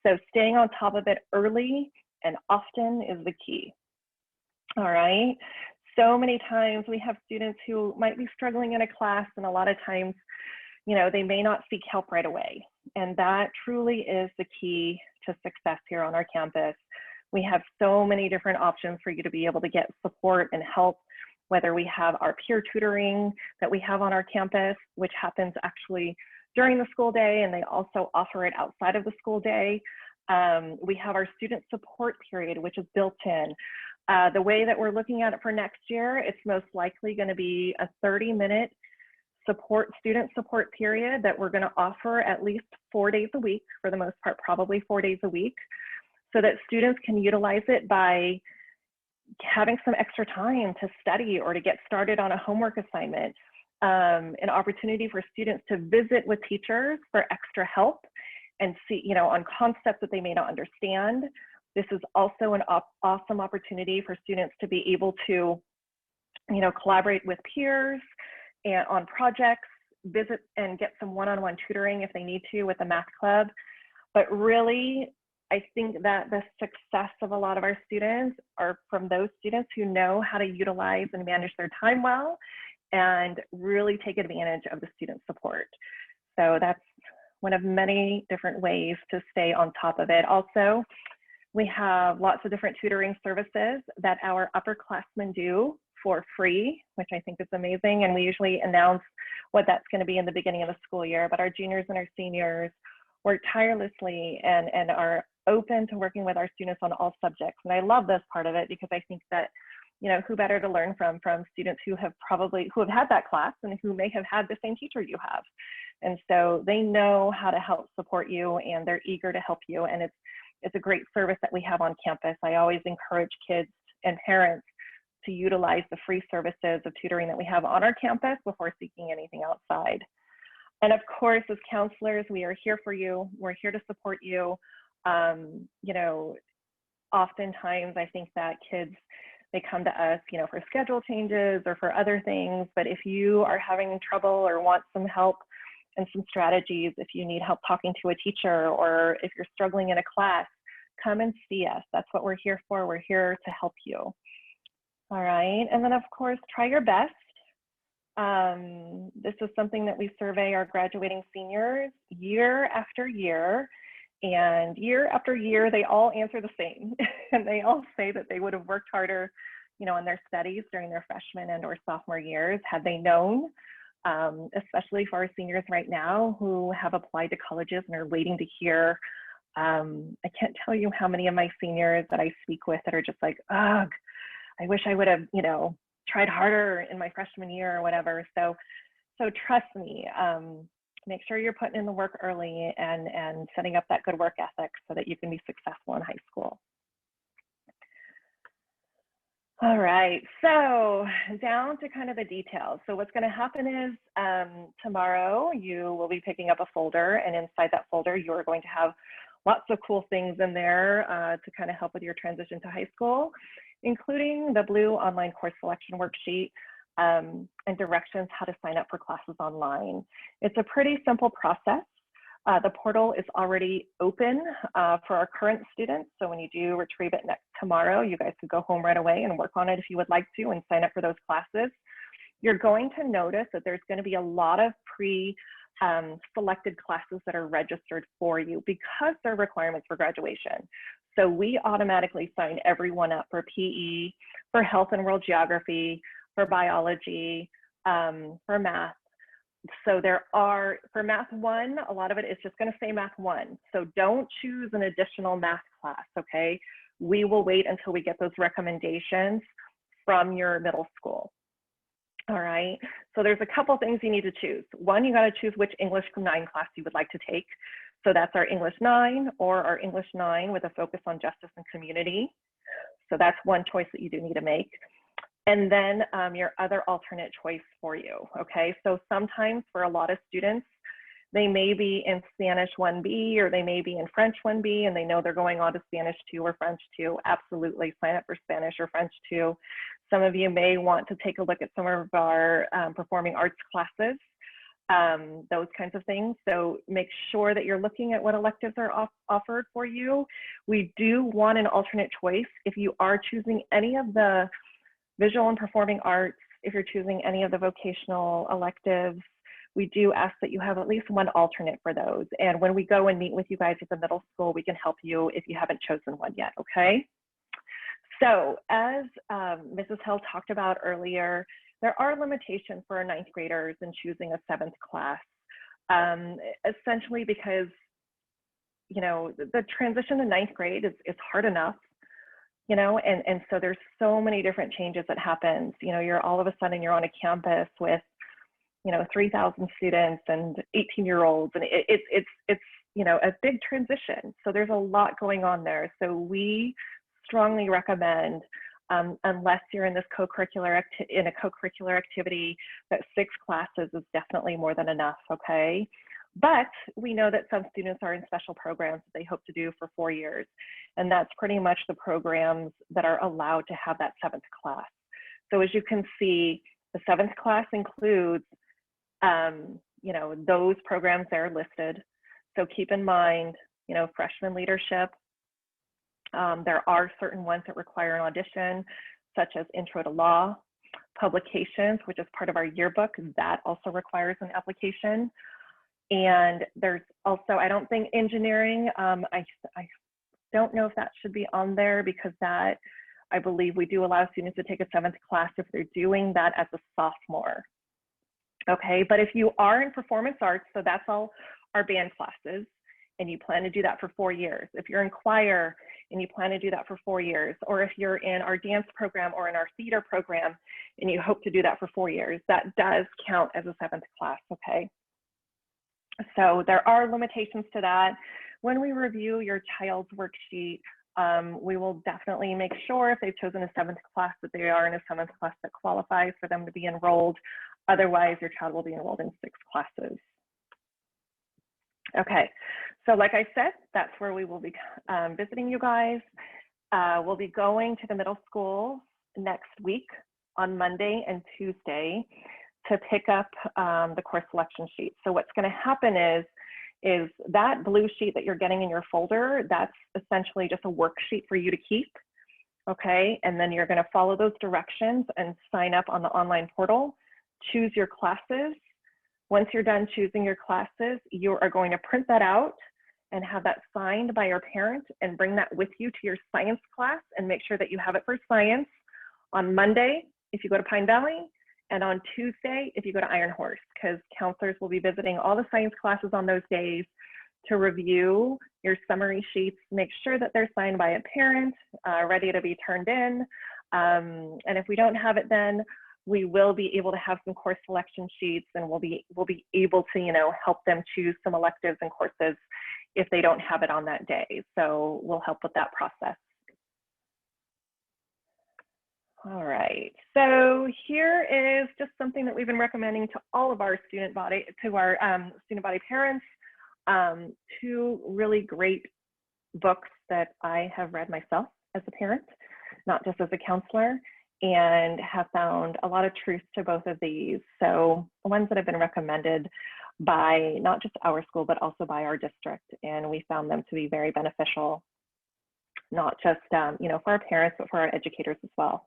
So staying on top of it early and often is the key. All right. So many times we have students who might be struggling in a class, and a lot of times, you know, they may not seek help right away. And that truly is the key to success here on our campus. We have so many different options for you to be able to get support and help, whether we have our peer tutoring that we have on our campus, which happens actually during the school day, and they also offer it outside of the school day. We have our student support period, which is built in. The way that we're looking at it for next year, it's most likely going to be a 30-minute student support period that we're going to offer at least 4 days a week, for the most part, probably 4 days a week, so that students can utilize it by having some extra time to study or to get started on a homework assignment, an opportunity for students to visit with teachers for extra help and see, you know, on concepts that they may not understand. This is also an awesome opportunity for students to be able to, you know, collaborate with peers and on projects, visit and get some one-on-one tutoring if they need to with the math club. But really, I think that the success of a lot of our students are from those students who know how to utilize and manage their time well and really take advantage of the student support. So that's one of many different ways to stay on top of it. Also, we have lots of different tutoring services that our upperclassmen do for free, which I think is amazing. And we usually announce what that's going to be in the beginning of the school year. But our juniors and our seniors work tirelessly and are open to working with our students on all subjects. And I love this part of it because I think that, you know, who better to learn from students who have had that class and who may have had the same teacher you have. And so they know how to help support you, and they're eager to help you. And it's a great service that we have on campus. I always encourage kids and parents to utilize the free services of tutoring that we have on our campus before seeking anything outside. And of course, as counselors, we are here for you. We're here to support you. You know, oftentimes I think that kids, they come to us, you know, for schedule changes or for other things. But if you are having trouble or want some help and some strategies, if you need help talking to a teacher, or if you're struggling in a class, come and see us. That's what we're here for. We're here to help you. All right. And then of course, try your best. This is something that we survey our graduating seniors year after year. And year after year, they all answer the same. And they all say that they would have worked harder, you know, in their studies during their freshman and or sophomore years had they known, especially for our seniors right now who have applied to colleges and are waiting to hear. I can't tell you how many of my seniors that I speak with that are just like, ugh, I wish I would have, you know, tried harder in my freshman year or whatever. So trust me, make sure you're putting in the work early and setting up that good work ethic so that you can be successful in high school. All right, so down to kind of the details. So what's going to happen is tomorrow you will be picking up a folder, and inside that folder you are going to have lots of cool things in there to kind of help with your transition to high school, including the blue online course selection worksheet and directions how to sign up for classes online. It's a pretty simple process. The portal is already open for our current students. So when you do retrieve it tomorrow, you guys could go home right away and work on it if you would like to and sign up for those classes. You're going to notice that there's going to be a lot of selected classes that are registered for you because they're requirements for graduation. So we automatically sign everyone up for PE, for health and world geography, for biology, for math. So there are, for math 1, a lot of it is just going to say math 1. So don't choose an additional math class, okay? We will wait until we get those recommendations from your middle school. All right, so there's a couple things you need to choose. One, you got to choose which English 9 class you would like to take. So that's our English 9 or our English 9 with a focus on justice and community. So that's one choice that you do need to make. And then your other alternate choice for you, okay? So sometimes for a lot of students, they may be in Spanish 1B or they may be in French 1B and they know they're going on to Spanish 2 or French 2. Absolutely sign up for Spanish or French 2. Some of you may want to take a look at some of our performing arts classes, those kinds of things. So make sure that you're looking at what electives are offered for you. We do want an alternate choice. If you are choosing any of the visual and performing arts, if you're choosing any of the vocational electives, we do ask that you have at least one alternate for those. And when we go and meet with you guys at the middle school, we can help you if you haven't chosen one yet, okay? So as Mrs. Hill talked about earlier, there are limitations for our 9th graders in choosing a 7th class, essentially because, you know, the transition to 9th grade is hard enough, you know, and so there's so many different changes that happens. You know, you're all of a sudden you're on a campus with, you know, 3,000 students and 18-year-olds, and it's, you know, a big transition. So there's a lot going on there. So we strongly recommend, unless you're in this co-curricular activity, that 6 classes is definitely more than enough, okay? But we know that some students are in special programs that they hope to do for 4 years. And that's pretty much the programs that are allowed to have that 7th class. So as you can see, the 7th class includes, you know, those programs that are listed. So keep in mind, you know, freshman leadership. There are certain ones that require an audition, such as Intro to Law, publications, which is part of our yearbook, that also requires an application. And there's also, I don't think engineering, I don't know if that should be on there because that, I believe we do allow students to take a 7th class if they're doing that as a sophomore. Okay, but if you are in performance arts, so that's all our band classes, and you plan to do that for 4 years. If you're in choir and you plan to do that for 4 years, or if you're in our dance program or in our theater program and you hope to do that for 4 years, that does count as a 7th class, okay? So there are limitations to that. When we review your child's worksheet, we will definitely make sure if they've chosen a 7th class that they are in a 7th class that qualifies for them to be enrolled. Otherwise, your child will be enrolled in 6 classes. Okay, so like I said, that's where we will be visiting you guys. We'll be going to the middle school next week on Monday and Tuesday to pick up the course selection sheet. So what's going to happen is that blue sheet that you're getting in your folder, that's essentially just a worksheet for you to keep, okay? And then you're going to follow those directions and sign up on the online portal, choose your classes. Once you're done choosing your classes, you are going to print that out and have that signed by your parent and bring that with you to your science class and make sure that you have it for science on Monday if you go to Pine Valley, and on Tuesday if you go to Iron Horse, because counselors will be visiting all the science classes on those days to review your summary sheets, make sure that they're signed by a parent, ready to be turned in. And if we don't have it then, we will be able to have some course selection sheets, and we'll be able to, you know, help them choose some electives and courses if they don't have it on that day. So we'll help with that process. All right, so here is just something that we've been recommending to all of our student body parents. 2 really great books that I have read myself as a parent, not just as a counselor, and have found a lot of truth to both of these. So ones that have been recommended by not just our school, but also by our district. And we found them to be very beneficial, not just you know, for our parents, but for our educators as well.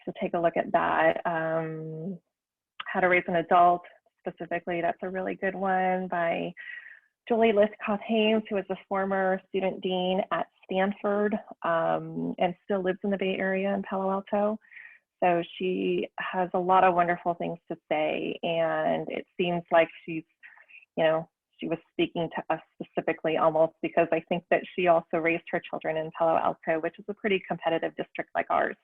So take a look at that. How to Raise an Adult, specifically, that's a really good one by Julie Lithcott-Haynes, who is a former student dean at Stanford and still lives in the Bay Area in Palo Alto. So she has a lot of wonderful things to say, and it seems like she's, you know, she was speaking to us specifically almost because I think that she also raised her children in Palo Alto, which is a pretty competitive district like ours.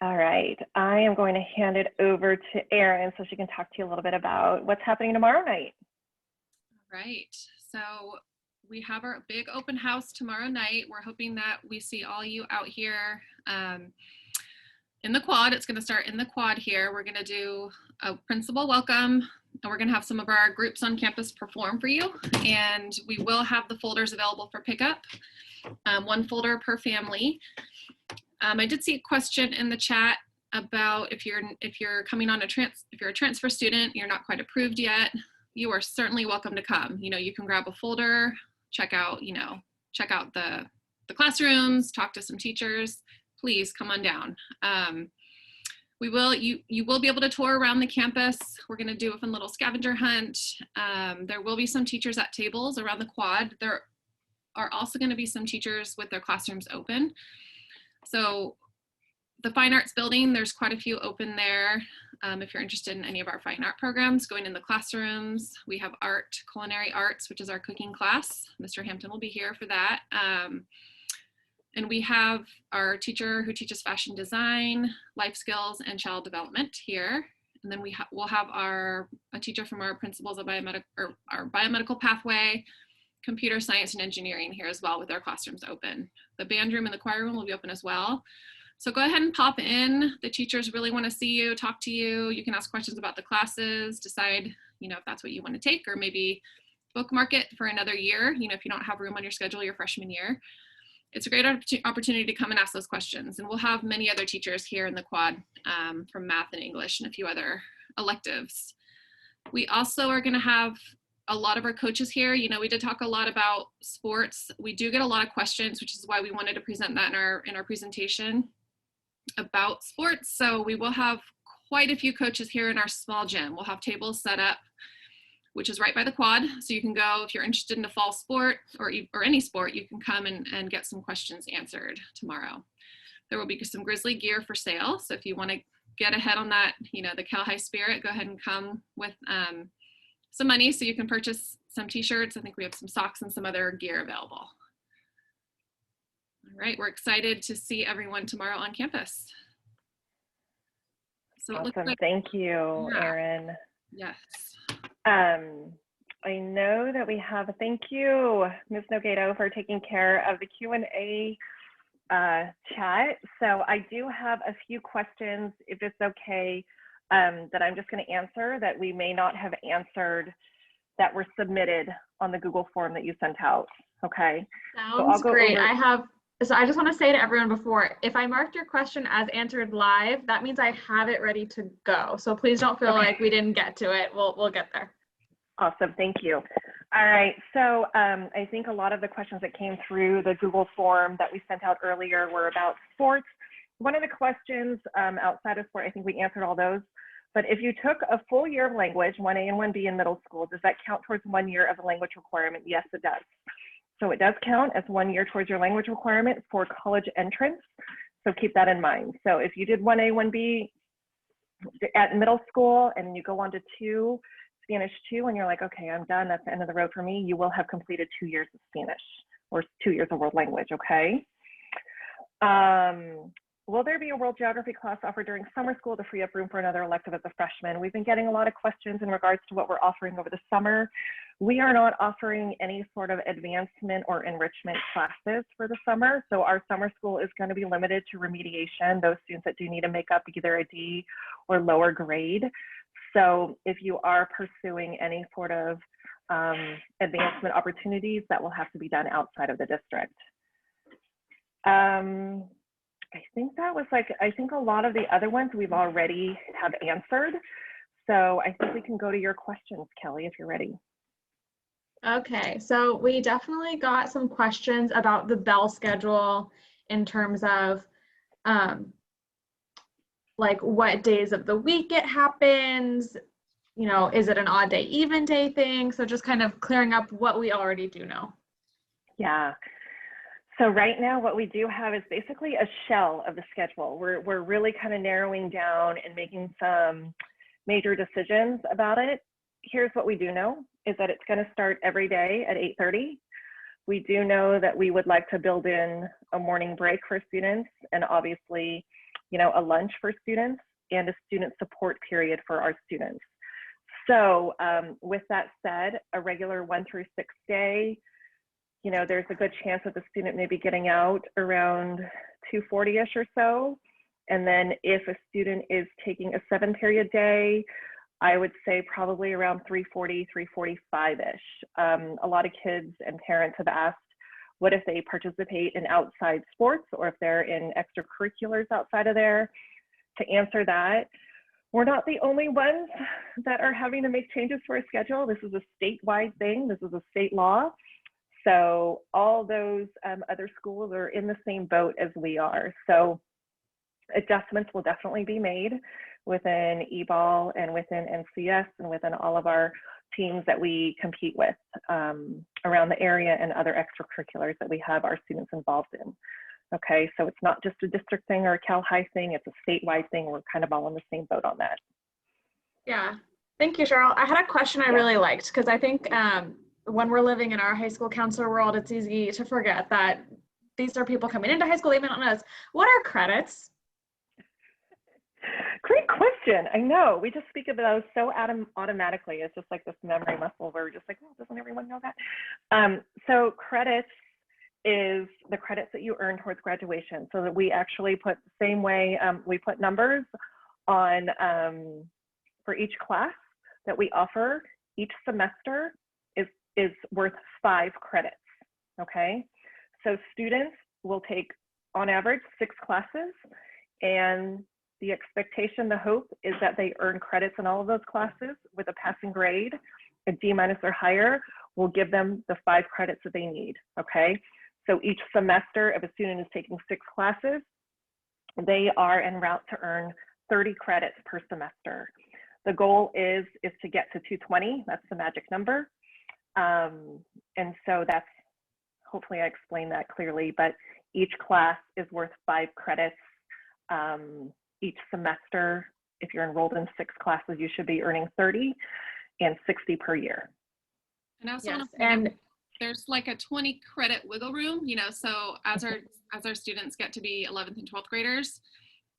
All right, I am going to hand it over to Erin so she can talk to you a little bit about what's happening tomorrow night. All right, so we have our big open house tomorrow night. We're hoping that we see all you out here in the quad. It's going to start in the quad here. We're going to do a principal welcome, and we're going to have some of our groups on campus perform for you. And we will have the folders available for pickup, 1 folder per family. I did see a question in the chat about if you're coming on if you're a transfer student, you're not quite approved yet, you are certainly welcome to come. You know, you can grab a folder, check out the classrooms, talk to some teachers. Please come on down. You will be able to tour around the campus. We're going to do a fun little scavenger hunt. There will be some teachers at tables around the quad. There are also going to be some teachers with their classrooms open. So the Fine Arts building, there's quite a few open there. If you're interested in any of our fine art programs, going in the classrooms. We have art, culinary arts, which is our cooking class. Mr. Hampton will be here for that. And we have our teacher who teaches fashion design, life skills, and child development here. And then we'll have a teacher from our principals of our biomedical pathway, computer science and engineering here as well with our classrooms open. The band room and the choir room will be open as well. So go ahead and pop in. The teachers really want to see you, talk to you. You can ask questions about the classes, decide, you know, if that's what you want to take, or maybe bookmark it for another year, you know, if you don't have room on your schedule your freshman year. It's a great opportunity to come and ask those questions. And we'll have many other teachers here in the quad from math and English and a few other electives. We also are going to have a lot of our coaches here. You know, we did talk a lot about sports. We do get a lot of questions, which is why we wanted to present that in our presentation about sports. So we will have quite a few coaches here in our small gym. We'll have tables set up which is right by the quad. So you can go, if you're interested in a fall sport or any sport, you can come and get some questions answered tomorrow. There will be some Grizzly gear for sale. So if you want to get ahead on that, the Cal High spirit, go ahead and come with some money so you can purchase some t-shirts. I think we have some socks and some other gear available. All right, we're excited to see everyone tomorrow on campus. So awesome. It looks like, thank you, yeah. Erin. Yes. I know that we have a thank you, Ms. Nogato, for taking care of the Q&A chat. So I do have a few questions, if it's okay, that I'm just going to answer that we may not have answered that were submitted on the Google form that you sent out. Okay. Sounds great. So I just want to say to everyone before, if I marked your question as answered live, that means I have it ready to go. So please don't feel like we didn't get to it. We'll get there. Awesome. Thank you. All right. So I think a lot of the questions that came through the Google form that we sent out earlier were about sports. One of the questions outside of sport, I think we answered all those. But if you took a full year of language, 1A and 1B in middle school, does that count towards 1 year of the language requirement? Yes, it does. So it does count as 1 year towards your language requirement for college entrance. So keep that in mind. So if you did 1A, 1B at middle school and you go on to Spanish 2, and you're like, okay, I'm done, that's the end of the road for me, you will have completed 2 years of Spanish or 2 years of world language, okay? Will there be a world geography class offered during summer school to free up room for another elective as a freshman? We've been getting a lot of questions in regards to what we're offering over the summer. We are not offering any sort of advancement or enrichment classes for the summer. So our summer school is going to be limited to remediation, those students that do need to make up either a D or lower grade. So if you are pursuing any sort of advancement opportunities, that will have to be done outside of the district. I think that was I think a lot of the other ones we've already have answered. So I think we can go to your questions, Kelly, if you're ready. Okay, so we definitely got some questions about the bell schedule in terms of like what days of the week it happens, is it an odd day, even day thing? So just kind of clearing up what we already do know. Yeah. So right now what we do have is basically a shell of the schedule. We're really kind of narrowing down and making some major decisions about it. Here's what we do know is that it's going to start every day at 8:30. We do know that we would like to build in a morning break for students and obviously, a lunch for students and a student support period for our students. So with that said, a regular 1 through 6 day, there's a good chance that the student may be getting out around 2:40-ish or so. And then if a student is taking a 7-period day, I would say probably around 3:40, 3:45-ish. A lot of kids and parents have asked, what if they participate in outside sports or if they're in extracurriculars outside of there? To answer that, we're not the only ones that are having to make changes to our schedule. This is a statewide thing. This is a state law. So all those other schools are in the same boat as we are. So adjustments will definitely be made within eBall and within NCS and within all of our teams that we compete with around the area and other extracurriculars that we have our students involved in. Okay, so it's not just a district thing or a Cal High thing, it's a statewide thing. We're kind of all in the same boat on that. Yeah, thank you, Cheryl. I had a question I really liked because I think when we're living in our high school counselor world, it's easy to forget that these are people coming into high school, they may not know us. What are credits? Great question. I know. We just speak of those so automatically. It's just like this memory muscle where we're just like, oh, doesn't everyone know that? So credits is the credits that you earn towards graduation. So that we actually put the same way, we put numbers on for each class that we offer. Each semester is worth 5 credits, okay? So students will take, on average, 6 classes, and the expectation, the hope is that they earn credits in all of those classes with a passing grade. A D- or higher will give them the 5 credits that they need, okay? So each semester, if a student is taking 6 classes, they are en route to earn 30 credits per semester. The goal is to get to 220. That's the magic number. And so that's, hopefully I explained that clearly, but each class is worth 5 credits each semester. If you're enrolled in 6 classes, you should be earning 30 and 60 per year. And I also Yes, want to point out, there's like a 20 credit wiggle room, you know, so as our students get to be 11th and 12th graders,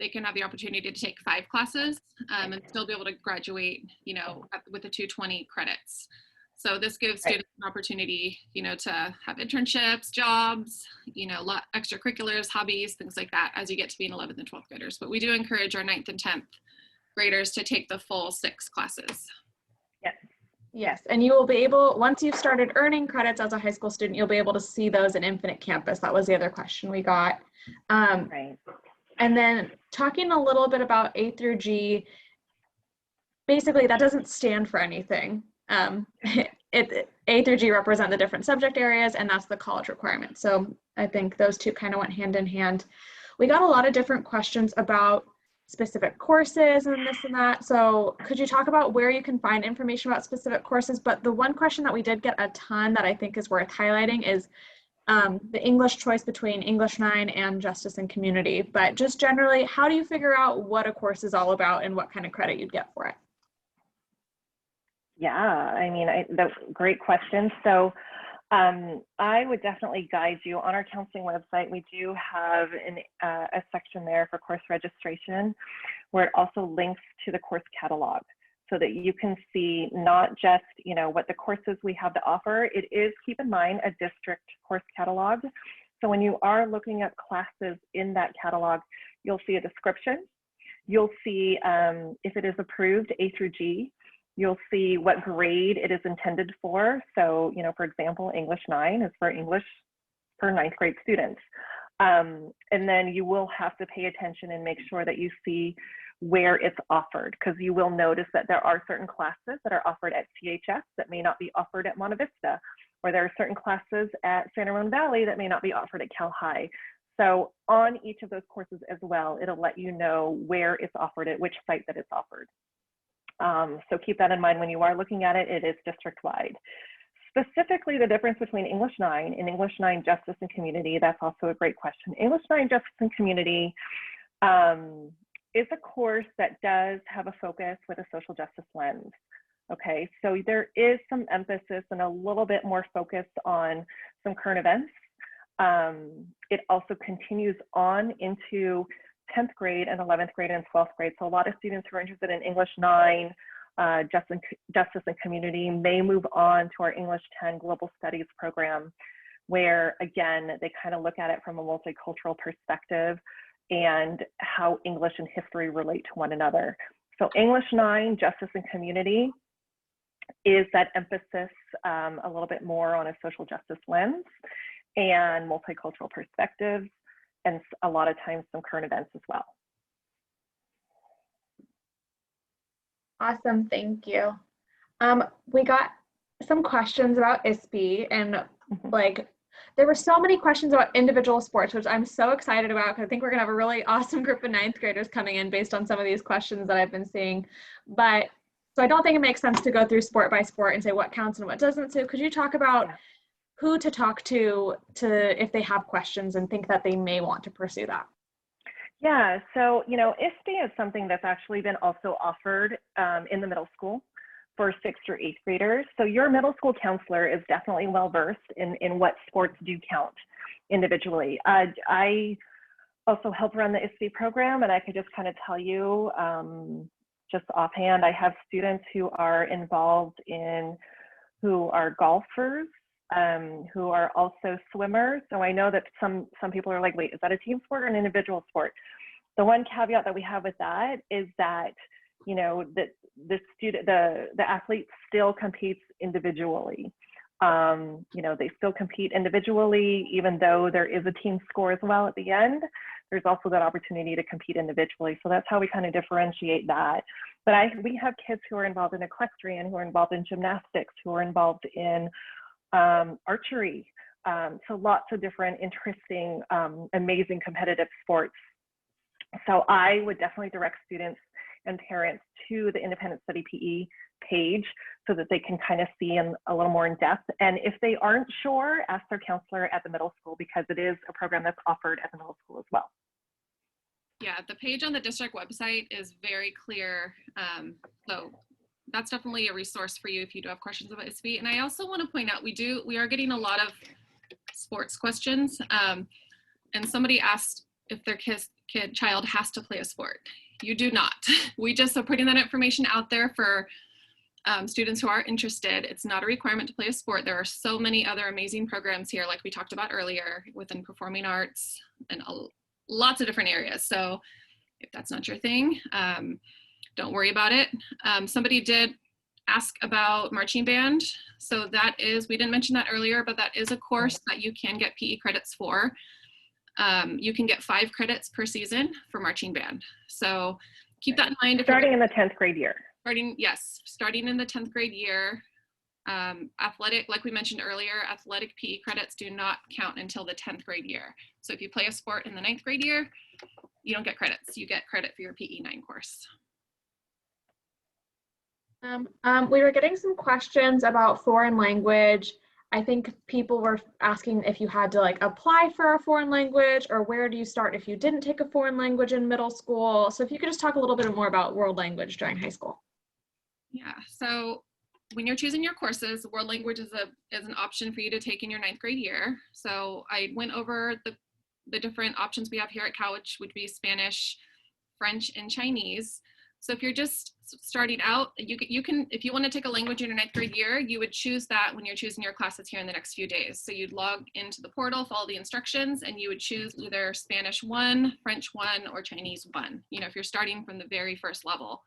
they can have the opportunity to take 5 classes and still be able to graduate, you know, with the 220 credits. So this gives students an opportunity, you know, to have internships, jobs, you know, extracurriculars, hobbies, things like that as you get to be in 11th and 12th graders. But we do encourage our 9th and 10th graders to take the full 6 classes. Yes. Yes, and you will be able, once you've started earning credits as a high school student, you'll be able to see those in Infinite Campus. That was the other question we got. Right. And then talking a little bit about A through G, basically that doesn't stand for anything. A through G represent the different subject areas, and that's the college requirement. So I think those two kind of went hand in hand. We got a lot of different questions about specific courses and this and that. So could you talk about where you can find information about specific courses? But the one question that we did get a ton that I think is worth highlighting is the English choice between English 9 and Justice and Community. But just generally, how do you figure out what a course is all about and what kind of credit you'd get for it? Yeah, I mean, that's a great question. So I would definitely guide you on our counseling website. We do have a section there for course registration where it also links to the course catalog so that you can see not just, you know, what the courses we have to offer. It is, keep in mind, a district course catalog. So when you are looking at classes in that catalog, you'll see a description. You'll see if it is approved A through G. You'll see what grade it is intended for. So, you know, for example, English 9 is for English for 9th grade students. And then you will have to pay attention and make sure that you see where it's offered, because you will notice that there are certain classes that are offered at CHS that may not be offered at Monte Vista, or there are certain classes at San Ramon Valley that may not be offered at Cal High. So on each of those courses as well, it'll let you know where it's offered at which site that it's offered. So keep that in mind when you are looking at it. It is district-wide. Specifically, the difference between English 9 and English 9 Justice and Community, that's also a great question. English 9 Justice and Community is a course that does have a focus with a social justice lens. Okay, so there is some emphasis and a little bit more focused on some current events. It also continues on into 10th grade and 11th grade and 12th grade. So a lot of students who are interested in English 9, Justice and Community may move on to our English 10 Global Studies program, where again, they kind of look at it from a multicultural perspective and how English and history relate to one another. So English 9, Justice and Community is that emphasis a little bit more on a social justice lens and multicultural perspectives, and a lot of times some current events as well. Awesome, thank you. We got some questions about ISPE, and like there were so many questions about individual sports, which I'm so excited about because I think we're gonna have a really awesome group of 9th graders coming in based on some of these questions that I've been seeing. But so I don't think it makes sense to go through sport by sport and say what counts and what doesn't. So could you talk about who to talk to if they have questions and think that they may want to pursue that? Yeah, so, you know, ISPE is something that's actually been also offered in the middle school for 6th through 8th graders. So your middle school counselor is definitely well-versed in what sports do count individually. I also help run the ISPE program, and I could just kind of tell you, just offhand, I have students who are involved who are golfers, who are also swimmers. So I know that some people are like, wait, is that a team sport or an individual sport? The one caveat that we have with that is that, you know, that the athlete still competes individually. You know, they still compete individually, even though there is a team score as well at the end. There's also that opportunity to compete individually. So that's how we kind of differentiate that. But we have kids who are involved in equestrian, who are involved in gymnastics, who are involved in archery. So lots of different interesting, amazing competitive sports. So I would definitely direct students and parents to the Independent Study PE page so that they can kind of see in a little more in depth. And if they aren't sure, ask their counselor at the middle school, because it is a program that's offered at the middle school as well. Yeah, the page on the district website is very clear. So that's definitely a resource for you if you do have questions about ISB. And I also want to point out, we are getting a lot of sports questions. And somebody asked if their child has to play a sport. You do not. We just are putting that information out there for students who are interested. It's not a requirement to play a sport. There are so many other amazing programs here, like we talked about earlier, within performing arts and lots of different areas. So if that's not your thing, don't worry about it. Somebody did ask about marching band. So that is, we didn't mention that earlier, but that is a course that you can get PE credits for. You can get 5 credits per season for marching band. So keep that in mind. Starting in the 10th grade year. Starting in the 10th grade year. Athletic, like we mentioned earlier, athletic PE credits do not count until the 10th grade year. So if you play a sport in the 9th grade year, you don't get credits. You get credit for your PE 9 course. We were getting some questions about foreign language. I think people were asking if you had to like apply for a foreign language, or where do you start if you didn't take a foreign language in middle school. So if you could just talk a little bit more about world language during high school. Yeah, so when you're choosing your courses, world language is an option for you to take in your 9th grade year. So I went over the different options we have here at Cal, which would be Spanish, French, and Chinese. So if you're just starting out, you can, if you want to take a language in your 9th grade year, you would choose that when you're choosing your classes here in the next few days. So you'd log into the portal, follow the instructions, and you would choose either Spanish 1, French 1, or Chinese 1, if you're starting from the very first level.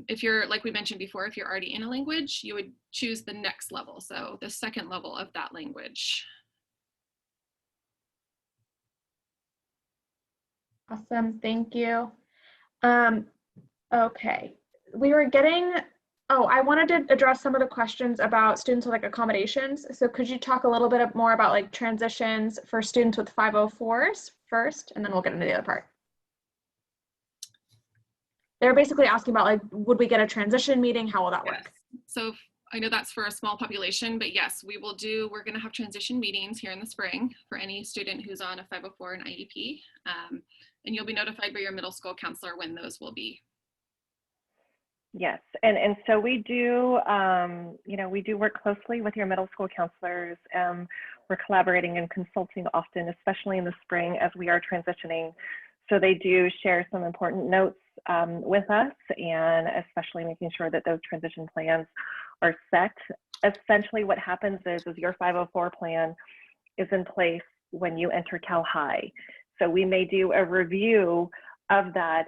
If you're, like we mentioned before, if you're already in a language, you would choose the next level. So the second level of that language. Awesome, thank you. Okay, we were getting, I wanted to address some of the questions about students with like accommodations. So could you talk a little bit more about like transitions for students with 504s first, and then we'll get into the other part. They're basically asking about like, would we get a transition meeting? How will that work? Yes. So I know that's for a small population, but yes, we're going to have transition meetings here in the spring for any student who's on a 504 and IEP. And you'll be notified by your middle school counselor when those will be. Yes, and so we do, we do work closely with your middle school counselors. We're collaborating and consulting often, especially in the spring as we are transitioning. So they do share some important notes with us, and especially making sure that those transition plans are set. Essentially what happens is your 504 plan is in place when you enter Cal High. So we may do a review of that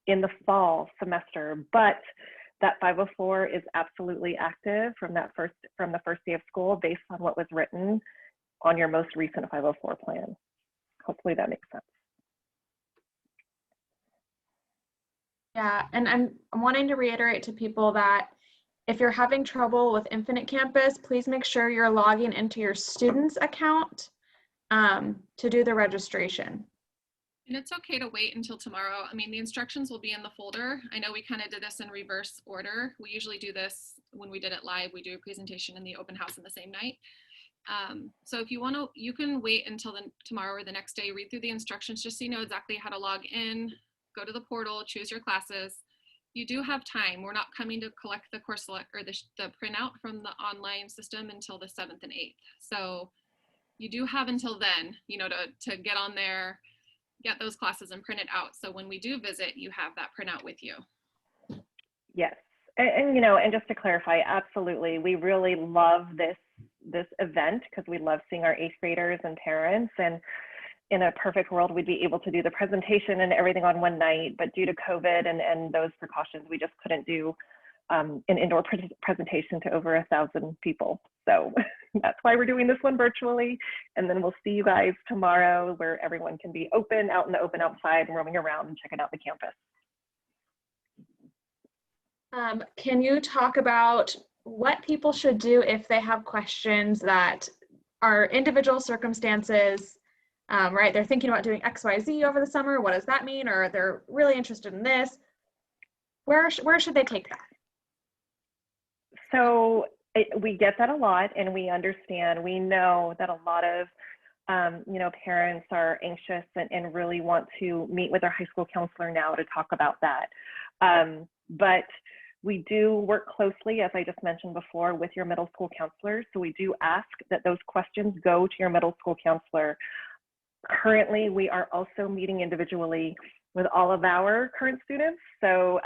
in the fall semester, but that 504 is absolutely active from the first day of school based on what was written on your most recent 504 plan. Hopefully that makes sense. Yeah, and I'm wanting to reiterate to people that if you're having trouble with Infinite Campus, please make sure you're logging into your student's account to do the registration. And it's okay to wait until tomorrow. I mean, the instructions will be in the folder. I know we kind of did this in reverse order. We usually do this when we did it live. We do a presentation in the open house in the same night. So if you want to, you can wait until tomorrow or the next day, read through the instructions just so you know exactly how to log in, go to the portal, choose your classes. You do have time. We're not coming to collect the course select or the printout from the online system until the 7th and 8th. So you do have until then, to get on there, get those classes and print it out. So when we do visit, you have that printout with you. Yes, and just to clarify, absolutely, we really love this event because we love seeing our 8th graders and parents. And in a perfect world, we'd be able to do the presentation and everything on one night, but due to COVID and those precautions, we just couldn't do an indoor presentation to over 1,000 people. So that's why we're doing this one virtually. And then we'll see you guys tomorrow where everyone can be open, out in the open outside and roaming around and checking out the campus. Can you talk about what people should do if they have questions that are individual circumstances right? They're thinking about doing XYZ over the summer. What does that mean? Or they're really interested in this. Where should they take that? So we get that a lot, and we understand. We know that a lot of parents are anxious and really want to meet with their high school counselor now to talk about that. But we do work closely, as I just mentioned before, with your middle school counselors. So we do ask that those questions go to your middle school counselor. Currently, we are also meeting individually with all of our current students. So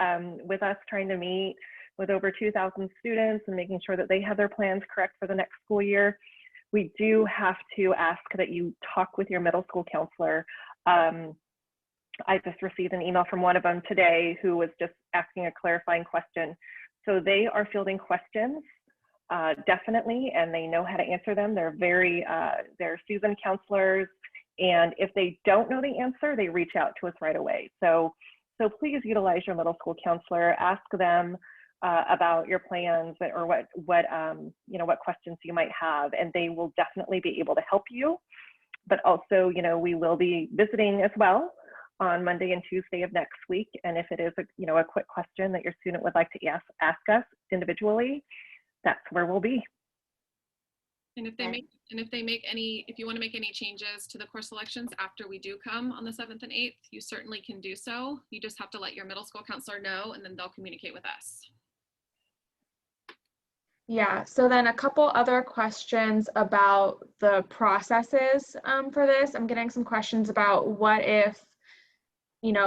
with us trying to meet with over 2,000 students and making sure that they have their plans correct for the next school year, we do have to ask that you talk with your middle school counselor. I just received an email from one of them today who was just asking a clarifying question. So they are fielding questions, definitely, and they know how to answer them. They're seasoned counselors, and if they don't know the answer, they reach out to us right away. So please utilize your middle school counselor. Ask them about your plans or what questions you might have, and they will definitely be able to help you. But also, we will be visiting as well on Monday and Tuesday of next week. And if it is a quick question that your student would like to ask us individually, that's where we'll be. And if you want to make any changes to the course selections after we do come on the 7th and 8th, you certainly can do so. You just have to let your middle school counselor know, and then they'll communicate with us. Yeah, so then a couple other questions about the processes for this. I'm getting some questions about what if,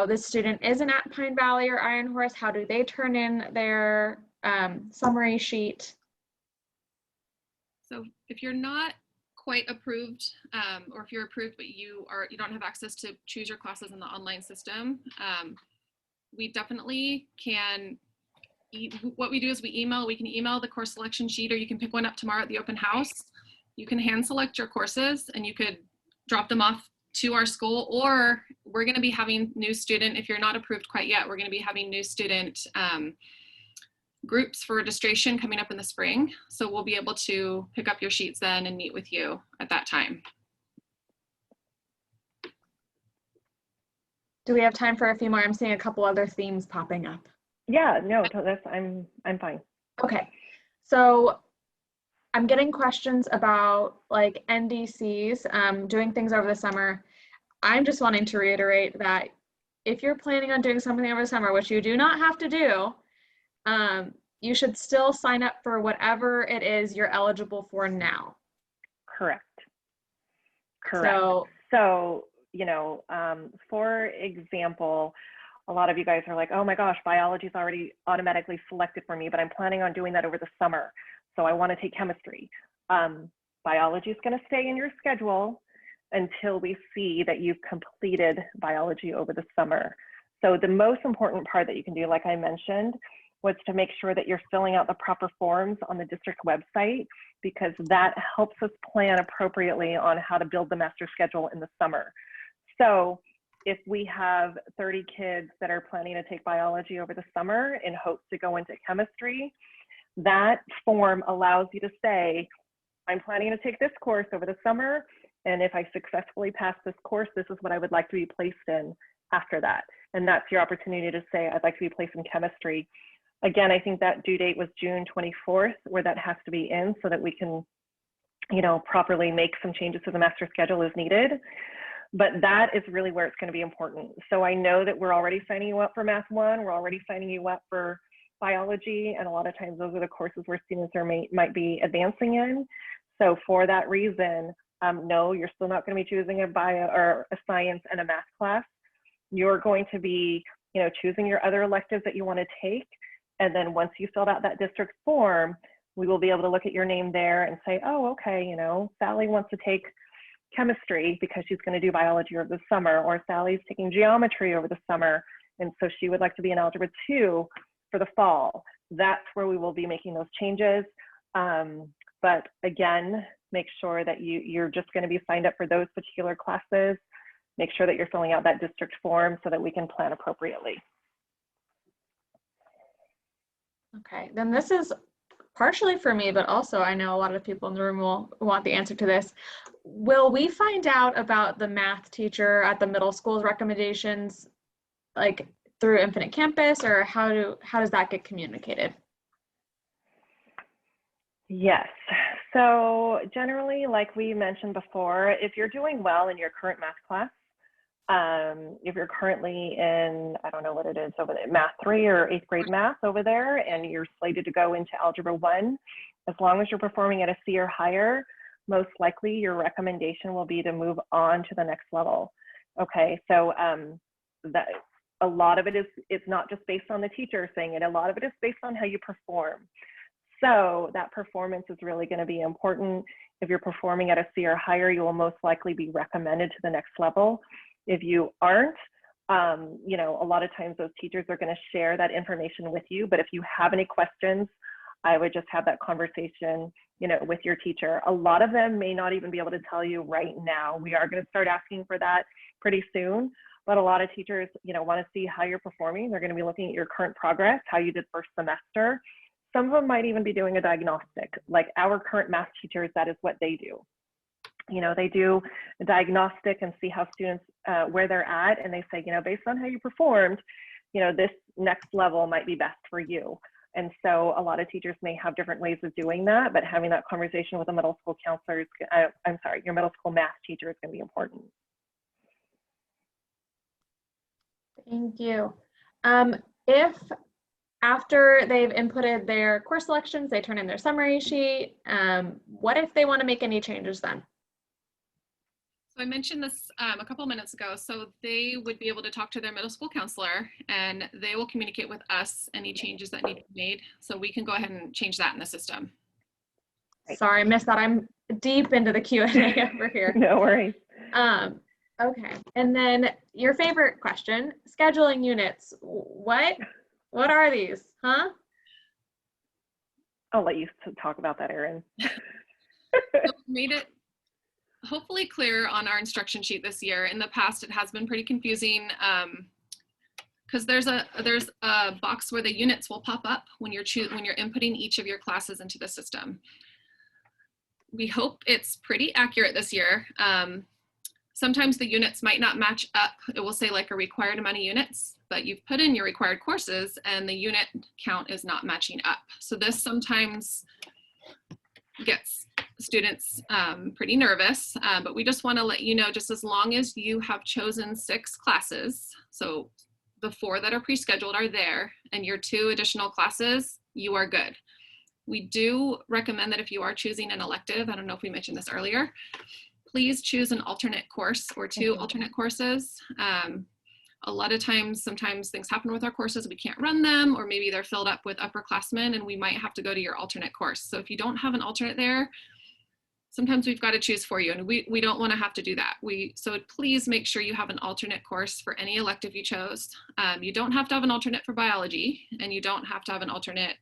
this student isn't at Pine Valley or Iron Horse, how do they turn in their summary sheet? So if you're not quite approved, or if you're approved but you don't have access to choose your classes in the online system, we definitely can. What we do is we can email the course selection sheet, or you can pick one up tomorrow at the open house. You can hand select your courses and you could drop them off to our school, or we're going to be having new student, if you're not approved quite yet, we're going to be having new student groups for registration coming up in the spring. So we'll be able to pick up your sheets then and meet with you at that time. Do we have time for a few more? I'm seeing a couple other themes popping up. Yeah, no, I'm fine. Okay, so I'm getting questions about like NDCs, doing things over the summer. I'm just wanting to reiterate that if you're planning on doing something over the summer, which you do not have to do, you should still sign up for whatever it is you're eligible for now. Correct. So for example, a lot of you guys are like, oh my gosh, biology is already automatically selected for me, but I'm planning on doing that over the summer. So I want to take chemistry. Biology is going to stay in your schedule until we see that you've completed biology over the summer. So the most important part that you can do, like I mentioned, was to make sure that you're filling out the proper forms on the district website, because that helps us plan appropriately on how to build the master schedule in the summer. So if we have 30 kids that are planning to take biology over the summer in hopes to go into chemistry, that form allows you to say, I'm planning to take this course over the summer, and if I successfully pass this course, this is what I would like to be placed in after that. And that's your opportunity to say, I'd like to be placed in chemistry. Again, I think that due date was June 24th, where that has to be in so that we can, properly make some changes to the master schedule as needed. But that is really where it's going to be important. So I know that we're already signing you up for Math 1, we're already signing you up for biology, and a lot of times those are the courses where students might be advancing in. So for that reason, no, you're still not going to be choosing a bio or a science and a math class. You're going to be, choosing your other electives that you want to take. And then once you filled out that district form, we will be able to look at your name there and say, oh, okay, Sally wants to take chemistry because she's going to do biology over the summer, or Sally's taking geometry over the summer, and so she would like to be in Algebra 2 for the fall. That's where we will be making those changes. But again, make sure that you're just going to be signed up for those particular classes. Make sure that you're filling out that district form so that we can plan appropriately. Okay, then this is partially for me, but also I know a lot of people in the room will want the answer to this. will we find out about the math teacher at the middle school's recommendations like through Infinite Campus, or how does that get communicated? Yes. So generally, like we mentioned before, if you're doing well in your current math class, if you're currently in, I don't know what it is over there, math 3 or 8th grade math over there, and you're slated to go into algebra 1, as long as you're performing at a C or higher, most likely your recommendation will be to move on to the next level. Okay, so that a lot of it is, it's not just based on the teacher saying it, a lot of it is based on how you perform. So that performance is really going to be important. If you're performing at a C or higher, you will most likely be recommended to the next level. If you aren't, you know, a lot of times those teachers are going to share that information with you. But if you have any questions, I would just have that conversation, you know, with your teacher. A lot of them may not even be able to tell you right now. We are going to start asking for that pretty soon. But a lot of teachers, you know, want to see how you're performing. They're going to be looking at your current progress, how you did first semester. Some of them might even be doing a diagnostic. Like our current math teachers, that is what they do. You know, they do a diagnostic and see how students, where they're at. And they say, you know, based on how you performed, you know, this next level might be best for you. And so a lot of teachers may have different ways of doing that, but having that conversation with a middle school counselor, your middle school math teacher is going to be important. Thank you. If after they've inputted their course selections, they turn in their summary sheet, what if they want to make any changes then? So I mentioned this a couple minutes ago. So they would be able to talk to their middle school counselor, and they will communicate with us any changes that need to be made. So we can go ahead and change that in the system. Sorry, I missed that. I'm deep into the Q&A over here. No worries. Okay, and then your favorite question, scheduling units. What are these, huh? I'll let you talk about that, Erin. So we made it hopefully clear on our instruction sheet this year. In the past, it has been pretty confusing because there's a box where the units will pop up when you're inputting each of your classes into the system. We hope it's pretty accurate this year. Sometimes the units might not match up. It will say like a required amount of units, but you've put in your required courses and the unit count is not matching up. So this sometimes gets students pretty nervous, but we just want to let you know, just as long as you have chosen 6 classes, so the 4 that are pre-scheduled are there, and your 2 additional classes, you are good. We do recommend that if you are choosing an elective, I don't know if we mentioned this earlier, please choose an alternate course or 2 alternate courses. A lot of times, sometimes things happen with our courses, we can't run them, or maybe they're filled up with upperclassmen and we might have to go to your alternate course. So if you don't have an alternate there, sometimes we've got to choose for you, and we don't want to have to do that. So please make sure you have an alternate course for any elective you chose. You don't have to have an alternate for biology, and you don't have to have an alternate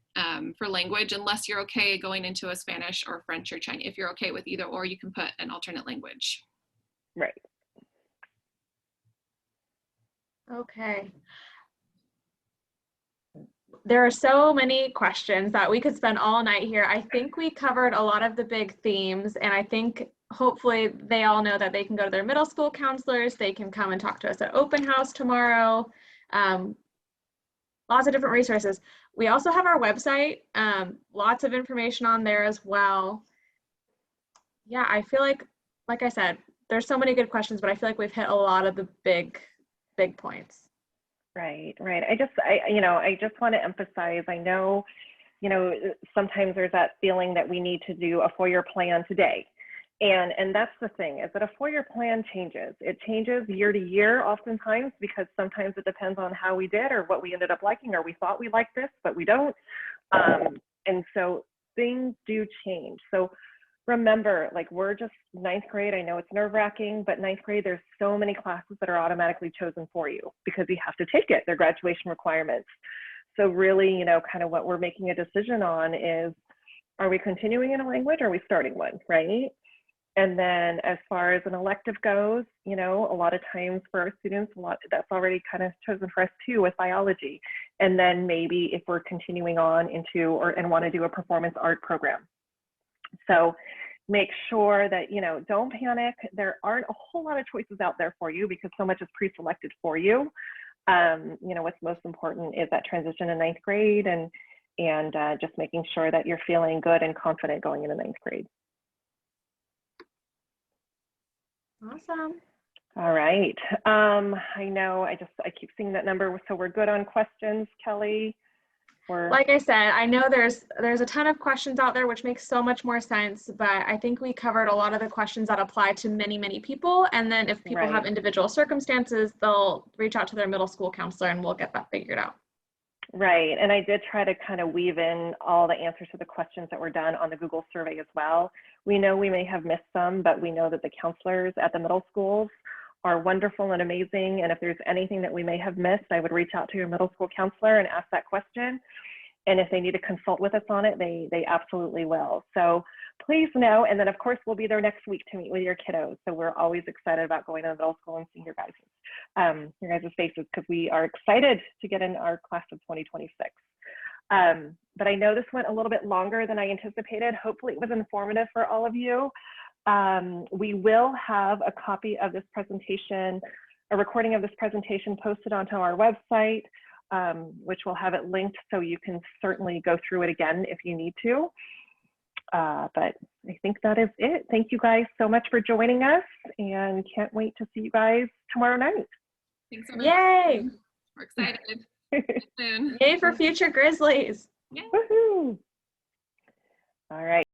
for language unless you're okay going into a Spanish or French or Chinese. If you're okay with either or, you can put an alternate language. Right. Okay. There are so many questions that we could spend all night here. I think we covered a lot of the big themes, and I think hopefully they all know that they can go to their middle school counselors. They can come and talk to us at open house tomorrow. Lots of different resources. We also have our website, lots of information on there as well. Yeah, I feel like I said, there's so many good questions, but I feel like we've hit a lot of the big points. Right. I just want to emphasize, I know, sometimes there's that feeling that we need to do a 4-year plan today. And that's the thing, is that a 4-year plan changes. It changes year to year oftentimes, because sometimes it depends on how we did or what we ended up liking, or we thought we liked this, but we don't. And so things do change. So remember, like, we're just 9th grade. I know it's nerve-wracking, but 9th grade, there's so many classes that are automatically chosen for you because you have to take it. They're graduation requirements. So really, kind of what we're making a decision on is, are we continuing in a language or are we starting one, right? And then as far as an elective goes, a lot of times for our students, that's already kind of chosen for us too with biology. And then maybe if we're continuing on into and want to do a performance art program. So make sure that, you know, don't panic. There aren't a whole lot of choices out there for you because so much is pre-selected for you. You know, what's most important is that transition in 9th grade and just making sure that you're feeling good and confident going into 9th grade. Awesome. All right. I know I keep seeing that number. So we're good on questions, Kelly? Like I said, I know there's a ton of questions out there, which makes so much more sense, but I think we covered a lot of the questions that apply to many, many people. And then if people have individual circumstances, they'll reach out to their middle school counselor and we'll get that figured out. Right. And I did try to kind of weave in all the answers to the questions that were done on the Google survey as well. We know we may have missed some, but we know that the counselors at the middle schools are wonderful and amazing. And if there's anything that we may have missed, I would reach out to your middle school counselor and ask that question. And if they need to consult with us on it, they absolutely will. So please know. And then of course, we'll be there next week to meet with your kiddos. So we're always excited about going to the middle school and seeing your guys' faces, because we are excited to get in our class of 2026. But I know this went a little bit longer than I anticipated. Hopefully it was informative for all of you. We will have a copy of this presentation, a recording of this presentation posted onto our website, which will have it linked so you can certainly go through it again if you need to. But I think that is it. Thank you guys so much for joining us, and can't wait to see you guys tomorrow night. Thanks so much. Yay! We're excited. See you soon. Yay for future Grizzlies. Yay. Woohoo! All right.